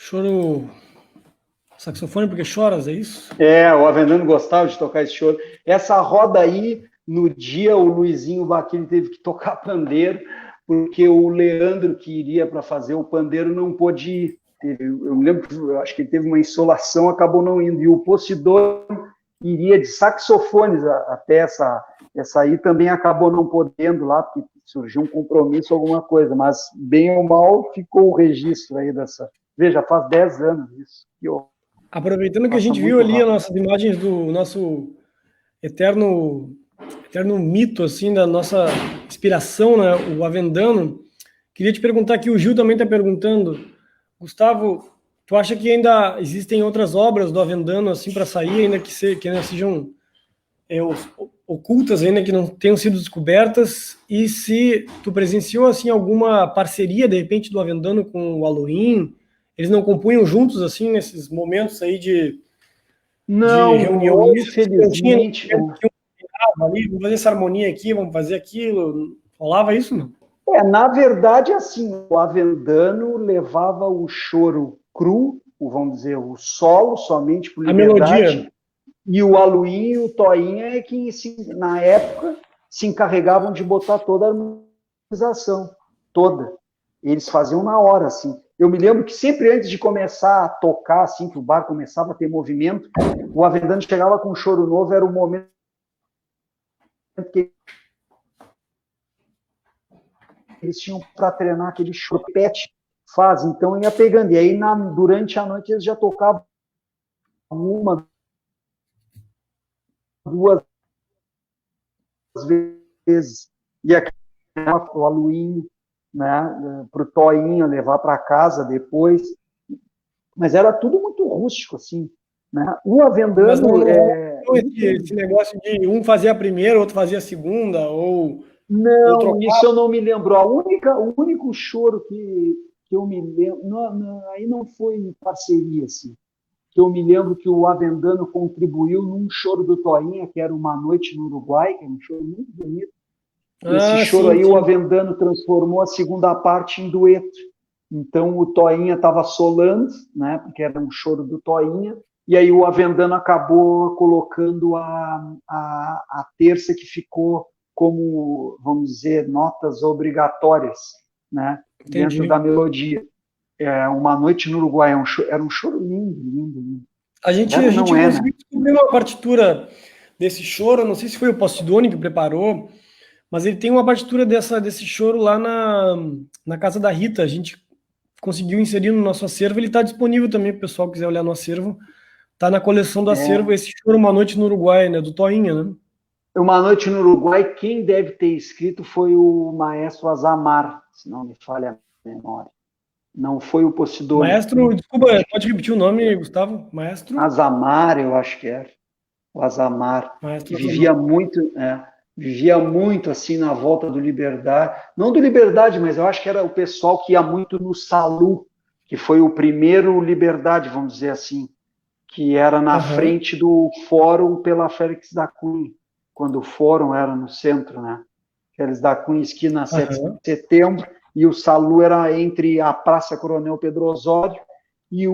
Choro saxofone porque choras, é isso? O Avendano gostava de tocar esse choro. Essa roda aí, no dia, o Luizinho Baquini teve que tocar pandeiro, porque o Leandro, que iria para fazer o pandeiro, não pôde ir. Eu me lembro, eu acho que ele teve uma insolação, acabou não indo. E o Posidônio iria de saxofones até essa aí, também acabou não podendo lá, porque surgiu um compromisso, alguma coisa. Mas, bem ou mal, ficou o registro aí dessa... Veja, faz 10 anos isso. Que horror. Aproveitando que a Passa gente viu muito ali as rápido. nossas imagens do nosso eterno, eterno mito, assim, da nossa inspiração, né? O Avendano. Queria te perguntar aqui, o Gil também está perguntando, Gustavo, tu acha que ainda existem outras obras do Avendano, assim, para sair, ainda que ainda sejam ocultas, ainda que não tenham sido descobertas? E se tu presenciou, assim, alguma parceria, de repente, do Avendano com o Halloween? Eles não compunham juntos, assim, nesses momentos aí de Não, reuniões, não tinha infelizmente. ali, vamos fazer essa harmonia aqui, vamos fazer aquilo. Falava isso, não? Na verdade, assim, o Avendano levava o choro cru, vamos dizer, o solo, somente por A melodia. liberdade, e o Aluim e o Toinha é que, na época, se encarregavam de botar toda a harmonização, toda. Eles faziam na hora, assim. Eu me lembro que sempre antes de começar a tocar, assim, que o bar começava a ter movimento, o Avendano chegava com um choro novo, era o momento que eles tinham para treinar aquele chopete faz, então ia pegando. E aí, durante a noite, eles já tocavam uma, duas vezes. E aqui o aluinho, né, para o Toinho levar para casa depois. Mas era tudo muito rústico, assim. Né? O Mas não, Avendano não rolou esse infelizmente. negócio de um fazia a primeira, outro fazia a segunda, ou Não, isso trocava. eu não me lembro. O único choro que eu me lembro, aí não foi parceria, assim. Que eu me lembro que o Avendano contribuiu num choro do Toinha, que era Uma Noite no Uruguai, que é um choro muito bonito. Esse Ah, choro sim, aí, o sim. Avendano transformou a segunda parte em dueto. Então, o Toinha estava solando, né, porque era um choro do Toinha, e aí o Avendano acabou colocando a terça que ficou como, vamos dizer, notas obrigatórias, né, dentro Entendi. da melodia. Uma Noite no Uruguai era um choro lindo, lindo, lindo. A Era, não gente é, né? conseguiu descobrir uma partitura desse choro, não sei se foi o Postidoni que preparou, mas ele tem uma partitura desse choro lá na casa da Rita. A gente conseguiu inserir no nosso acervo, ele está disponível também para o pessoal que quiser olhar no acervo. Tá na coleção do acervo É, esse choro Uma Noite no Uruguai, né, do Toinha, né? Uma Noite no Uruguai, quem deve ter escrito foi o maestro Azamar, se não me falha a memória. Não foi o Posidoni. Maestro, desculpa, Acho que pode repetir o nome, Gustavo? Maestro? Azamar, eu acho que era. O Azamar, que Maestro Zamar. vivia muito assim na volta do Liberdade. Não do Liberdade, mas eu acho que era o pessoal que ia muito no Salu, que foi o primeiro Liberdade, vamos dizer assim, que era na Aham, frente do Fórum pela Félix da Cunha, quando o Fórum era no centro, né? Félix da Cunha, esquina 7 aham. de setembro, e o Salu era entre a Praça Coronel Pedro Osório e,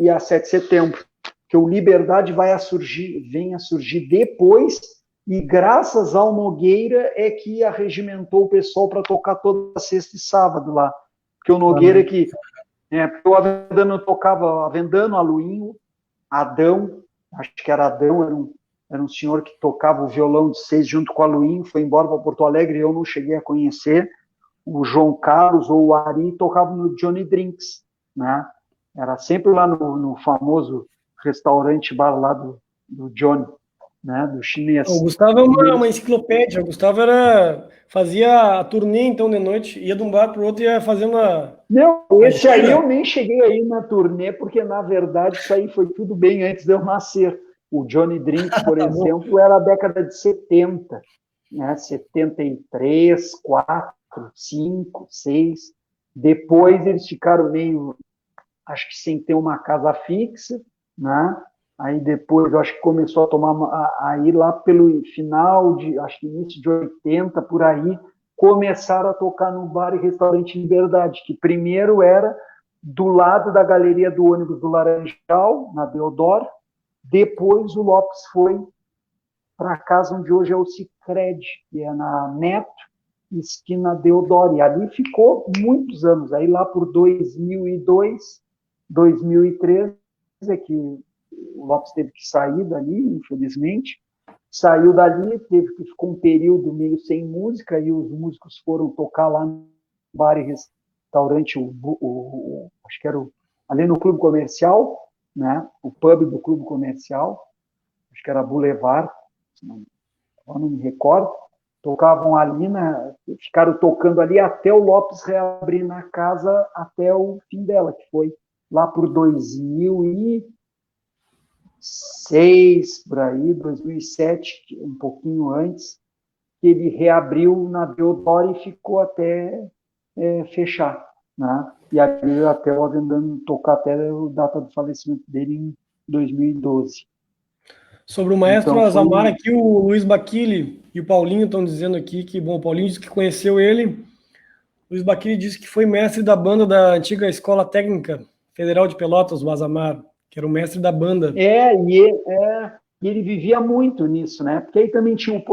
a 7 de setembro, que o Liberdade vem a surgir depois, e graças ao Nogueira é que arregimentou o pessoal para tocar toda sexta e sábado lá. Porque o Nogueira Ah, é que o Avendano tocava Avendano, Aluinho, Adão, acho que era Adão, era um senhor que tocava o violão de seis junto com o Aluinho, foi embora para Porto Alegre, eu não cheguei a conhecer. O João Carlos ou o Ari tocavam no Johnny Drinks, né? Era sempre lá no famoso restaurante bar lá do Johnny, né? Do o chinês. Gustavo é E uma enciclopédia. O Gustavo fazia a turnê, então, de noite, ia de um bar para o outro e ia fazendo não, a esse aí gira. eu nem cheguei aí na turnê, porque na verdade isso aí foi tudo bem antes de eu nascer. O Johnny Drinks, por Tá bom. exemplo, era a década de 70, né? 73, 4, 5, 6. Depois eles ficaram meio, acho que sem ter uma casa fixa, né? Aí depois eu acho que começou a tomar a ir lá pelo final de, acho que início de 80 por aí, começaram a tocar no bar e restaurante Liberdade, que primeiro era do lado da galeria do ônibus do Laranjal, na Deodoro. Depois o Lopes foi para a casa onde hoje é o Sicredi, que é na Neto, esquina Deodoro. E ali ficou muitos anos. Aí lá por 2002, 2003, é que o Lopes teve que sair dali, infelizmente. Saiu dali, ficou um período meio sem música, e os músicos foram tocar lá no bar e restaurante, acho que era ali no Clube Comercial, né? O pub do Clube Comercial, acho que era Boulevard, eu não me recordo, tocavam ali, ficaram tocando ali até o Lopes reabrir na casa até o fim dela, que foi lá por 2006, por aí, 2007, um pouquinho antes, que ele reabriu na Deodoro e ficou até fechar, né? E ali até o Avendano tocar até a data do falecimento dele em 2012. Sobre o maestro Então Azamar, foi... aqui o Luiz Baquili e o Paulinho estão dizendo aqui que, bom, o Paulinho disse que conheceu ele, o Luiz Baquili disse que foi mestre da banda da antiga Escola Técnica Federal de Pelotas, o Azamar, que era o mestre da banda. E ele vivia muito nisso, né? Porque aí também tinha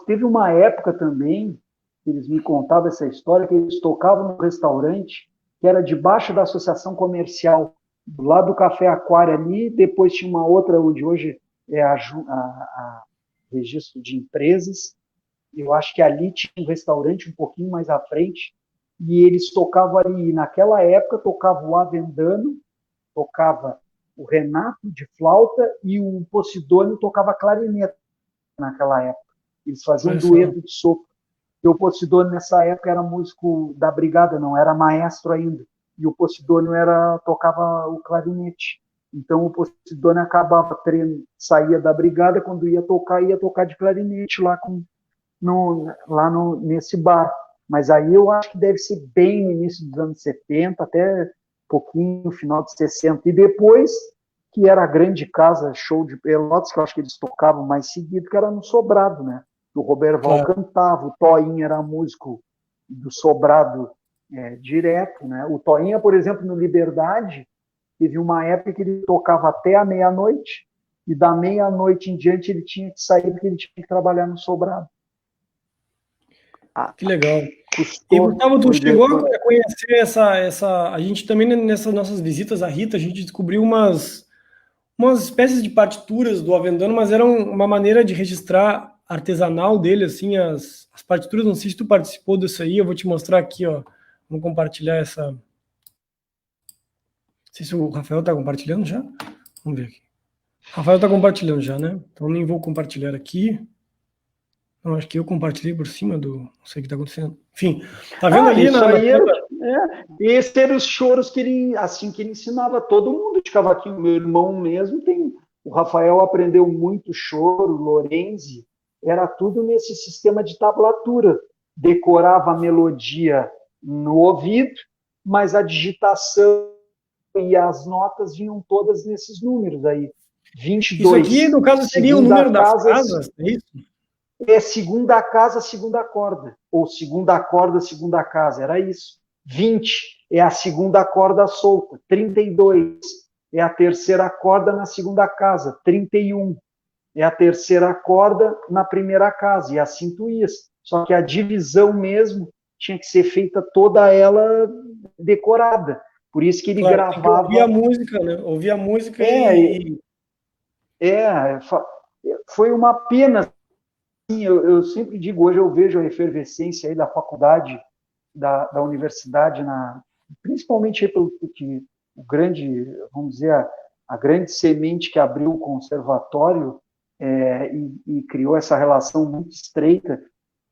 teve uma época também, que eles me contavam essa história, que eles tocavam num restaurante que era debaixo da associação comercial, do lado do Café Aquário ali, depois tinha uma outra onde hoje é a registro de empresas, eu acho que ali tinha um restaurante um pouquinho mais à frente, e eles tocavam ali, naquela época tocava o Avendano, tocava o Renato de flauta e o Posidônio tocava clarinete naquela época. Eles faziam um dueto de sopro. E o Posidônio, nessa época, era músico da brigada, não era maestro ainda. E o Posidônio tocava o clarinete. Então, o Posidônio acabava treino, saía da brigada, quando ia tocar de clarinete nesse bar. Mas aí eu acho que deve ser bem no início dos anos 70, até pouquinho no final de 60. E depois, que era a grande casa, show de Pelotas, que eu acho que eles tocavam mais seguido, que era no Sobrado, né? O Roberval cantava, o Toinho era músico do Sobrado direto, né? O Toinha, por exemplo, no Liberdade, teve uma época que ele tocava até a meia-noite, e da meia-noite em diante ele tinha que sair porque ele tinha que trabalhar no Sobrado. Que legal. E, Gustavo, tu chegou a conhecer essa... A gente também, nessas nossas visitas à Rita, a gente descobriu umas espécies de partituras do Avendano, mas eram uma maneira de registrar artesanal dele, assim, as partituras. Não sei se tu participou disso aí, eu vou te mostrar aqui, ó. Vamos compartilhar essa... Não sei se o Rafael tá compartilhando já. Vamos ver aqui. O Rafael tá compartilhando já, né? Então nem vou compartilhar aqui. Não, acho que eu compartilhei por cima do... Não sei o que tá acontecendo. Enfim, tá vendo ali isso aí esses eram os choros que ele ensinava todo mundo de cavaquinho. Meu irmão mesmo o Rafael aprendeu muito choro, Lorenzi, era tudo nesse sistema de tablatura. Decorava a melodia no ouvido, mas a digitação e as notas vinham todas nesses números aí. 22. Isso aqui, no caso, seria o número das casas, é isso? É segunda casa, segunda corda. Ou segunda corda, segunda casa. Era isso. 20 é a segunda corda solta. 32 é a terceira corda na segunda casa. 31 é a terceira corda na primeira casa. E assim tu ias. Só que a divisão mesmo tinha que ser feita toda ela decorada. Por isso que ele gravava... Ouvia a música, né? Ouvia a música foi uma pena. Eu sempre digo, hoje eu vejo a efervescência aí da faculdade, da universidade, principalmente porque o grande, vamos dizer, a grande semente que abriu o conservatório e criou essa relação muito estreita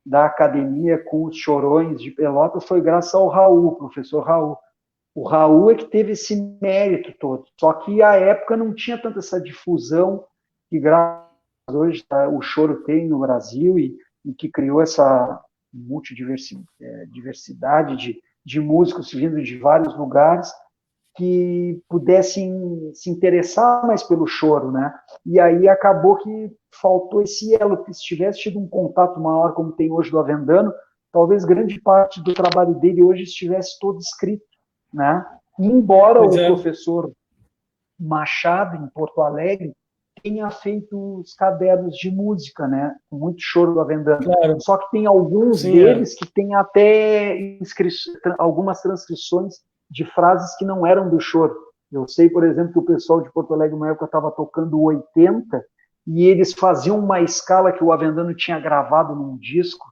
da academia com os chorões de Pelotas foi graças ao Raul, o professor Raul. O Raul é que teve esse mérito todo, só que à época não tinha tanta essa difusão que graças hoje o choro tem no Brasil e que criou essa multidiversidade de músicos vindo de vários lugares que pudessem se interessar mais pelo choro, né? E aí acabou que faltou esse elo, que se tivesse tido um contato maior como tem hoje do Avendano, talvez grande parte do trabalho dele hoje estivesse todo escrito, né? E embora o professor Machado, em Porto Alegre, tenha feito os cadernos de música, né? Com muito choro do Avendano. Claro. Só que tem alguns deles que tem até algumas transcrições de frases que não eram do choro. Eu sei, por exemplo, que o pessoal de Porto Alegre, na época, estava tocando 80, e eles faziam uma escala que o Avendano tinha gravado num disco,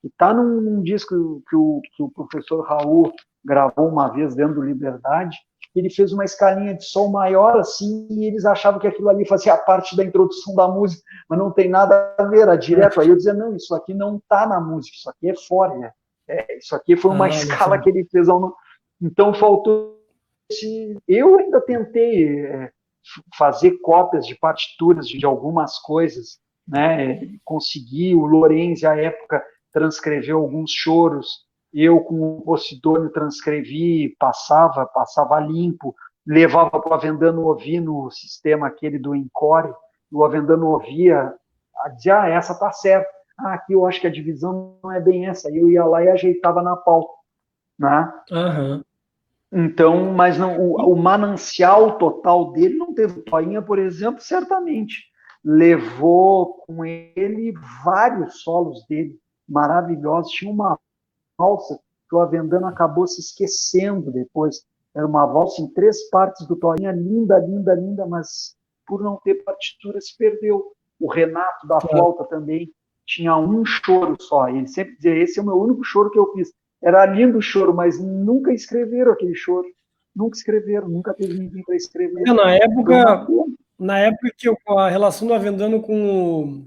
e está num disco que o professor Raul gravou uma vez dentro do Liberdade, ele fez uma escalinha de sol maior assim, e eles achavam que aquilo ali fazia parte da introdução da música, mas não tem nada a ver, era direto. Aí eu dizia, não, isso aqui não está na música, isso aqui é fora, né? Isso aqui foi uma escala que ele fez. Então faltou esse... Eu ainda tentei fazer cópias de partituras de algumas coisas, né? Consegui, o Lorenzi, à época, transcreveu alguns choros, eu com o Sidônio transcrevi, passava limpo, levava para o Avendano ouvir no sistema aquele do Encore, o Avendano ouvia, dizia, essa tá certa, aqui eu acho que a divisão não é bem essa, eu ia lá e ajeitava na pauta, né? Uhum. Então, mas não, o manancial total dele não teve. O Toinha, por exemplo, certamente levou com ele vários solos dele maravilhosos. Tinha uma valsa que o Avendano acabou se esquecendo depois. Era uma valsa em 3 partes do Toinha, linda, linda, linda, mas por não ter partitura se perdeu. O Renato da flauta também tinha um choro só. Ele sempre dizia, esse é o meu único choro que eu fiz. Era lindo o choro, mas nunca escreveram aquele choro. Nunca escreveram, nunca teve ninguém para escrever. Na época que a relação do Avendano com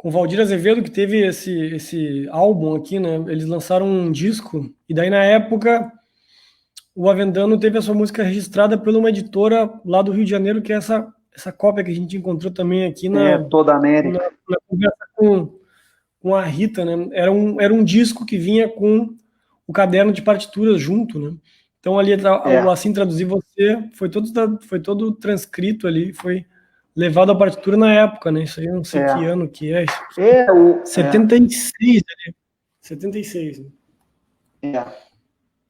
o Valdir Azevedo, que teve esse álbum aqui, né? Eles lançaram um disco, e daí na época o Avendano teve a sua música registrada por uma editora lá do Rio de Janeiro, que é essa cópia que a gente encontrou também aqui toda a América. Na conversa com a Rita, né? Era um disco que vinha com o caderno de partituras junto, né? Então ali o Assim Traduzir Você foi todo transcrito ali, foi levado à partitura na época, né? Isso aí eu não sei que ano que é. 76, ali. 76. Né?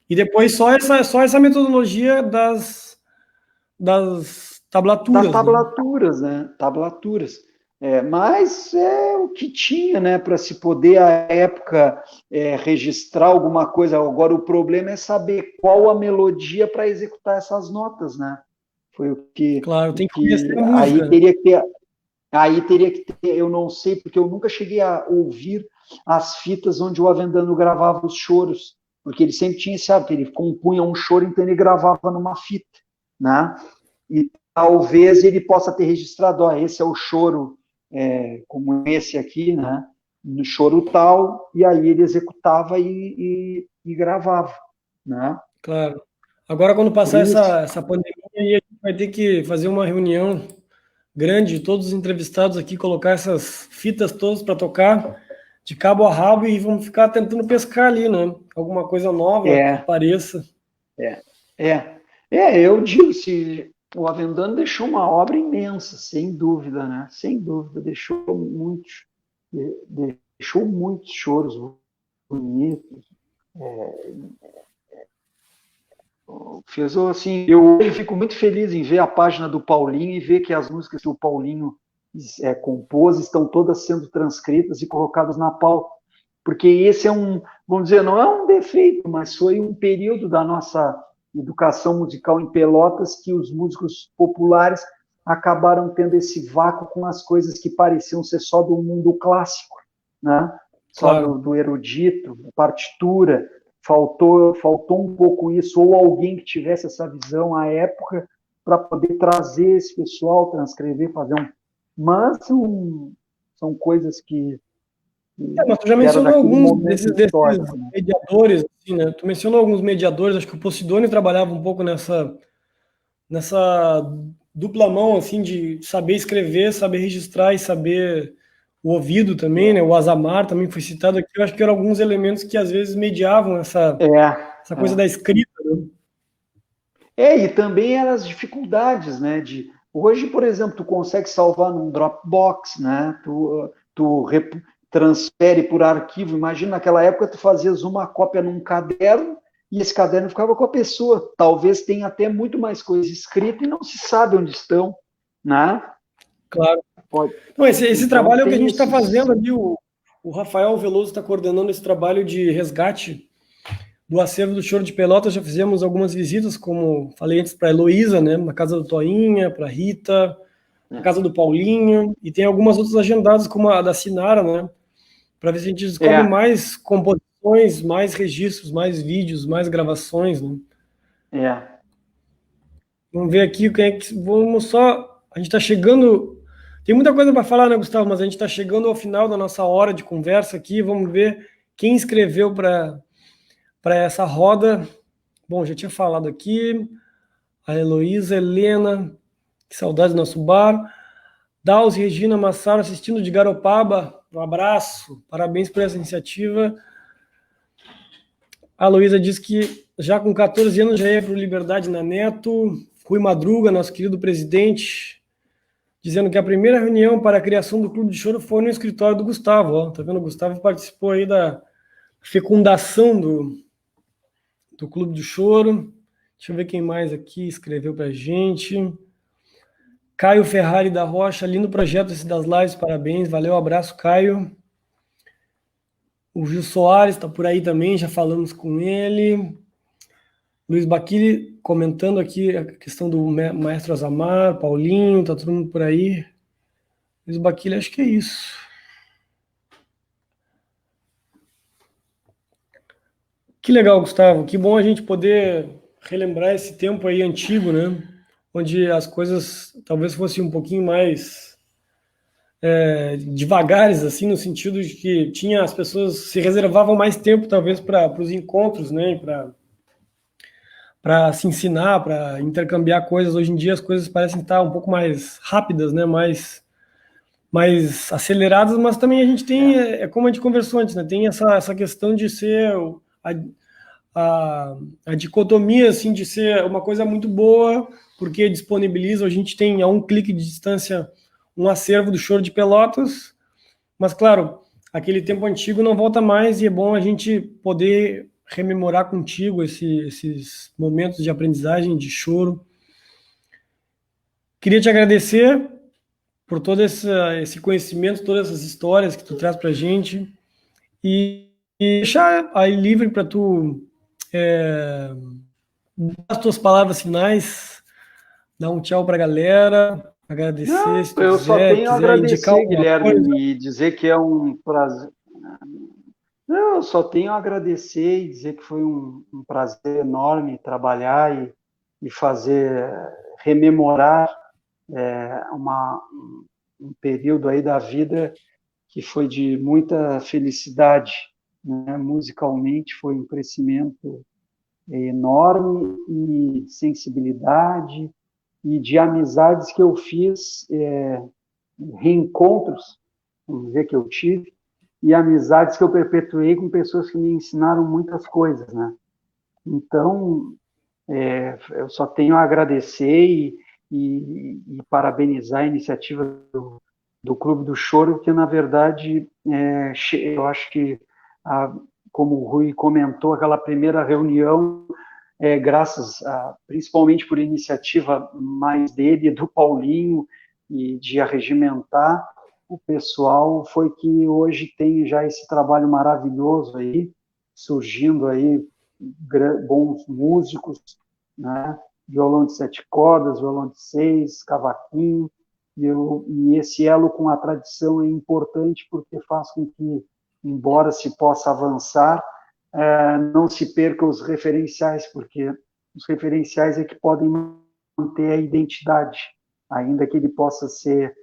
E depois só essa metodologia das tablaturas. Das tablaturas, né? Tablaturas. Mas é o que tinha, né, para se poder, à época, registrar alguma coisa. Agora, o problema é saber qual a melodia para executar essas notas, né? Foi o que... Claro, tem que conhecer a música. Aí teria que ter, eu não sei, porque eu nunca cheguei a ouvir as fitas onde o Avendano gravava os choros, porque ele sempre tinha esse hábito, ele compunha um choro, então ele gravava numa fita, né? E talvez ele possa ter registrado, esse é o choro, como esse aqui, né? No choro tal, e aí ele executava e gravava, né? Claro. Agora, quando passar essa pandemia, a gente vai ter que fazer uma reunião grande de todos os entrevistados aqui, colocar essas fitas todas para tocar de cabo a rabo e vamos ficar tentando pescar ali, né? Alguma coisa nova que apareça. Eu digo, se o Avendano deixou uma obra imensa, sem dúvida, né? Sem dúvida, deixou muitos choros bonitos. Fez assim, eu fico muito feliz em ver a página do Paulinho e ver que as músicas que o Paulinho compôs estão todas sendo transcritas e colocadas na pauta, porque esse vamos dizer, não é um defeito, mas foi um período da nossa educação musical em Pelotas que os músicos populares acabaram tendo esse vácuo com as coisas que pareciam ser só do mundo clássico, né? Só do erudito, da partitura. Faltou um pouco isso, ou alguém que tivesse essa visão à época para poder trazer esse pessoal, transcrever, fazer Mas são coisas que... mas tu já mencionou alguns desses mediadores, assim, né? Tu mencionou alguns mediadores, acho que o Posidônio trabalhava um pouco nessa dupla mão, assim, de saber escrever, saber registrar e saber o ouvido também, né? O Azamar também foi citado aqui. Eu acho que eram alguns elementos que às vezes mediavam essa coisa da escrita, né? E também eram as dificuldades, né? Hoje, por exemplo, tu consegue salvar num Dropbox, né? Tu transfere por arquivo. Imagina, naquela época tu fazias uma cópia num caderno e esse caderno ficava com a pessoa. Talvez tenha até muito mais coisa escrita e não se sabe onde estão, né? Claro. Então, esse trabalho é o que a gente está fazendo ali. O Rafael Veloso está coordenando esse trabalho de resgate do acervo do Choro de Pelotas. Já fizemos algumas visitas, como falei antes, para a Heloísa, né, na casa do Toinha, para a Rita, na casa do Paulinho, e tem algumas outras agendadas, como a da Sinara, né, para ver se a gente descobre mais composições mais registros, mais vídeos, mais gravações, né? É. Vamos ver aqui o que é que. Vamos só. A gente está chegando. Tem muita coisa para falar, né, Gustavo? Mas a gente está chegando ao final da nossa hora de conversa aqui. Vamos ver quem escreveu para essa roda. Bom, já tinha falado aqui. A Heloísa, Helena, que saudade do nosso bar. Dalzi, Regina, Massaro, assistindo de Garopaba. Um abraço. Parabéns por essa iniciativa. A Luísa diz que já com 14 anos já ia para o Liberdade na Neto. Rui Madruga, nosso querido presidente, dizendo que a primeira reunião para a criação do Clube de Choro foi no escritório do Gustavo. Ó. Tá vendo? O Gustavo participou aí da fecundação do Clube do Choro. Deixa eu ver quem mais aqui escreveu para a gente. Caio Ferrari da Rocha, lindo projeto esse das lives, parabéns. Valeu, abraço, Caio. O Gil Soares está por aí também, já falamos com ele. Luiz Baquili comentando aqui a questão do Maestro Azamar, Paulinho, tá todo mundo por aí. Luiz Baquili, acho que é isso. Que legal, Gustavo. Que bom a gente poder relembrar esse tempo aí antigo, né? Onde as coisas talvez fossem um pouquinho mais devagares, assim, no sentido de que tinha as pessoas se reservavam mais tempo, talvez, para os encontros, né? Para se ensinar, para intercambiar coisas. Hoje em dia as coisas parecem estar um pouco mais rápidas, né? Mais aceleradas, mas também a gente tem, como a gente conversou antes, né? Tem essa questão de ser a dicotomia, assim, de ser uma coisa muito boa, porque disponibiliza, a gente tem a um clique de distância um acervo do Choro de Pelotas, mas claro, aquele tempo antigo não volta mais e é bom a gente poder rememorar contigo esses momentos de aprendizagem, de choro. Queria te agradecer por todo esse conhecimento, todas essas histórias que tu traz para a gente e deixar aí livre para tu dar as tuas palavras finais, dar um tchau para a galera, agradecer Não, se tu eu só tenho a quiser indicar agradecer, alguma coisa. Guilherme, e dizer que é um prazer. Não, eu só tenho a agradecer e dizer que foi um prazer enorme trabalhar e fazer, rememorar um período aí da vida que foi de muita felicidade, né? Musicalmente foi um crescimento enorme e sensibilidade e de amizades que eu fiz, reencontros, vamos dizer, que eu tive, e amizades que eu perpetuei com pessoas que me ensinaram muitas coisas, né? Então, eu só tenho a agradecer e parabenizar a iniciativa do Clube do Choro, que, na verdade, eu acho que, como o Rui comentou, aquela primeira reunião, graças principalmente por iniciativa mais dele, do Paulinho, e de arregimentar o pessoal, foi que hoje tem já esse trabalho maravilhoso aí, surgindo aí bons músicos, né? Violão de 7 cordas, violão de 6, cavaquinho, e esse elo com a tradição é importante porque faz com que, embora se possa avançar, não se percam os referenciais, porque os referenciais é que podem manter a identidade, ainda que ele possa ser,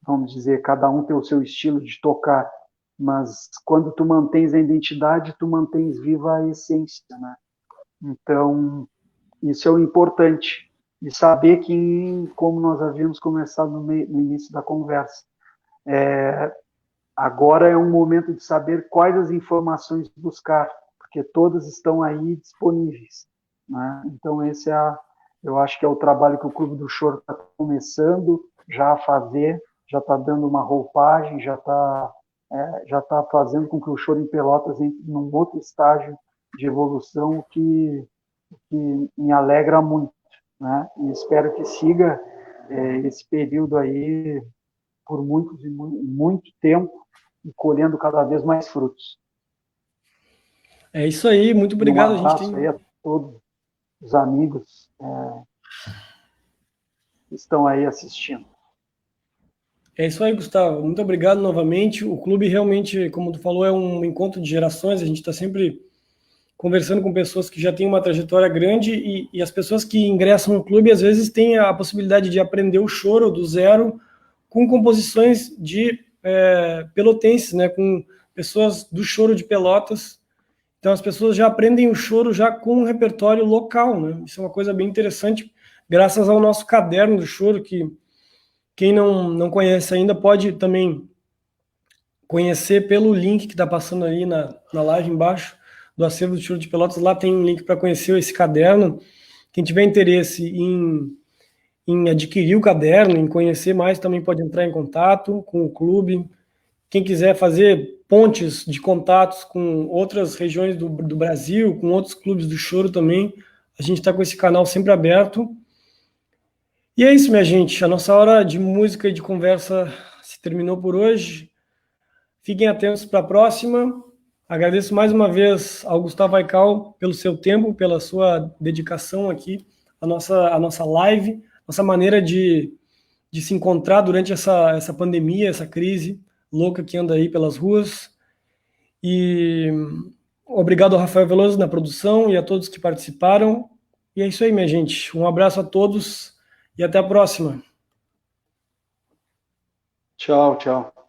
vamos dizer, cada um tem o seu estilo de tocar, mas quando tu mantens a identidade, tu mantens viva a essência, né? Então, isso é o importante. E saber que, como nós havíamos começado no início da conversa, agora é um momento de saber quais as informações buscar, porque todas estão aí disponíveis, né? Então, eu acho que é o trabalho que o Clube do Choro está começando já a fazer, já está dando uma roupagem, já tá fazendo com que o Choro em Pelotas entre num outro estágio de evolução, que me alegra muito, né? E espero que siga esse período aí por muito tempo e colhendo cada vez mais frutos. É isso aí, muito E um obrigado. A gente abraço tem. aí a todos os amigos que estão aí assistindo. É isso aí, Gustavo. Muito obrigado novamente. O clube realmente, como tu falou, é um encontro de gerações. A gente está sempre conversando com pessoas que já têm uma trajetória grande e as pessoas que ingressam no clube às vezes têm a possibilidade de aprender o choro do zero com composições de pelotenses, né, com pessoas do choro de Pelotas. Então as pessoas já aprendem o choro já com um repertório local, né? Isso é uma coisa bem interessante, graças ao nosso caderno do choro, que quem não conhece ainda pode também conhecer pelo link que está passando aí na live embaixo do acervo do Choro de Pelotas. Lá tem um link para conhecer esse caderno. Quem tiver interesse em adquirir o caderno, em conhecer mais, também pode entrar em contato com o clube. Quem quiser fazer pontes de contatos com outras regiões do Brasil, com outros clubes do choro também, a gente está com esse canal sempre aberto. E é isso, minha gente. A nossa hora de música e de conversa se terminou por hoje. Fiquem atentos para a próxima. Agradeço mais uma vez ao Gustavo Aycal pelo seu tempo, pela sua dedicação aqui à nossa live, nossa maneira de se encontrar durante essa pandemia, essa crise louca que anda aí pelas ruas. E obrigado ao Rafael Veloso na produção e a todos que participaram. E é isso aí, minha gente. Um abraço a todos e até a próxima. Tchau, tchau.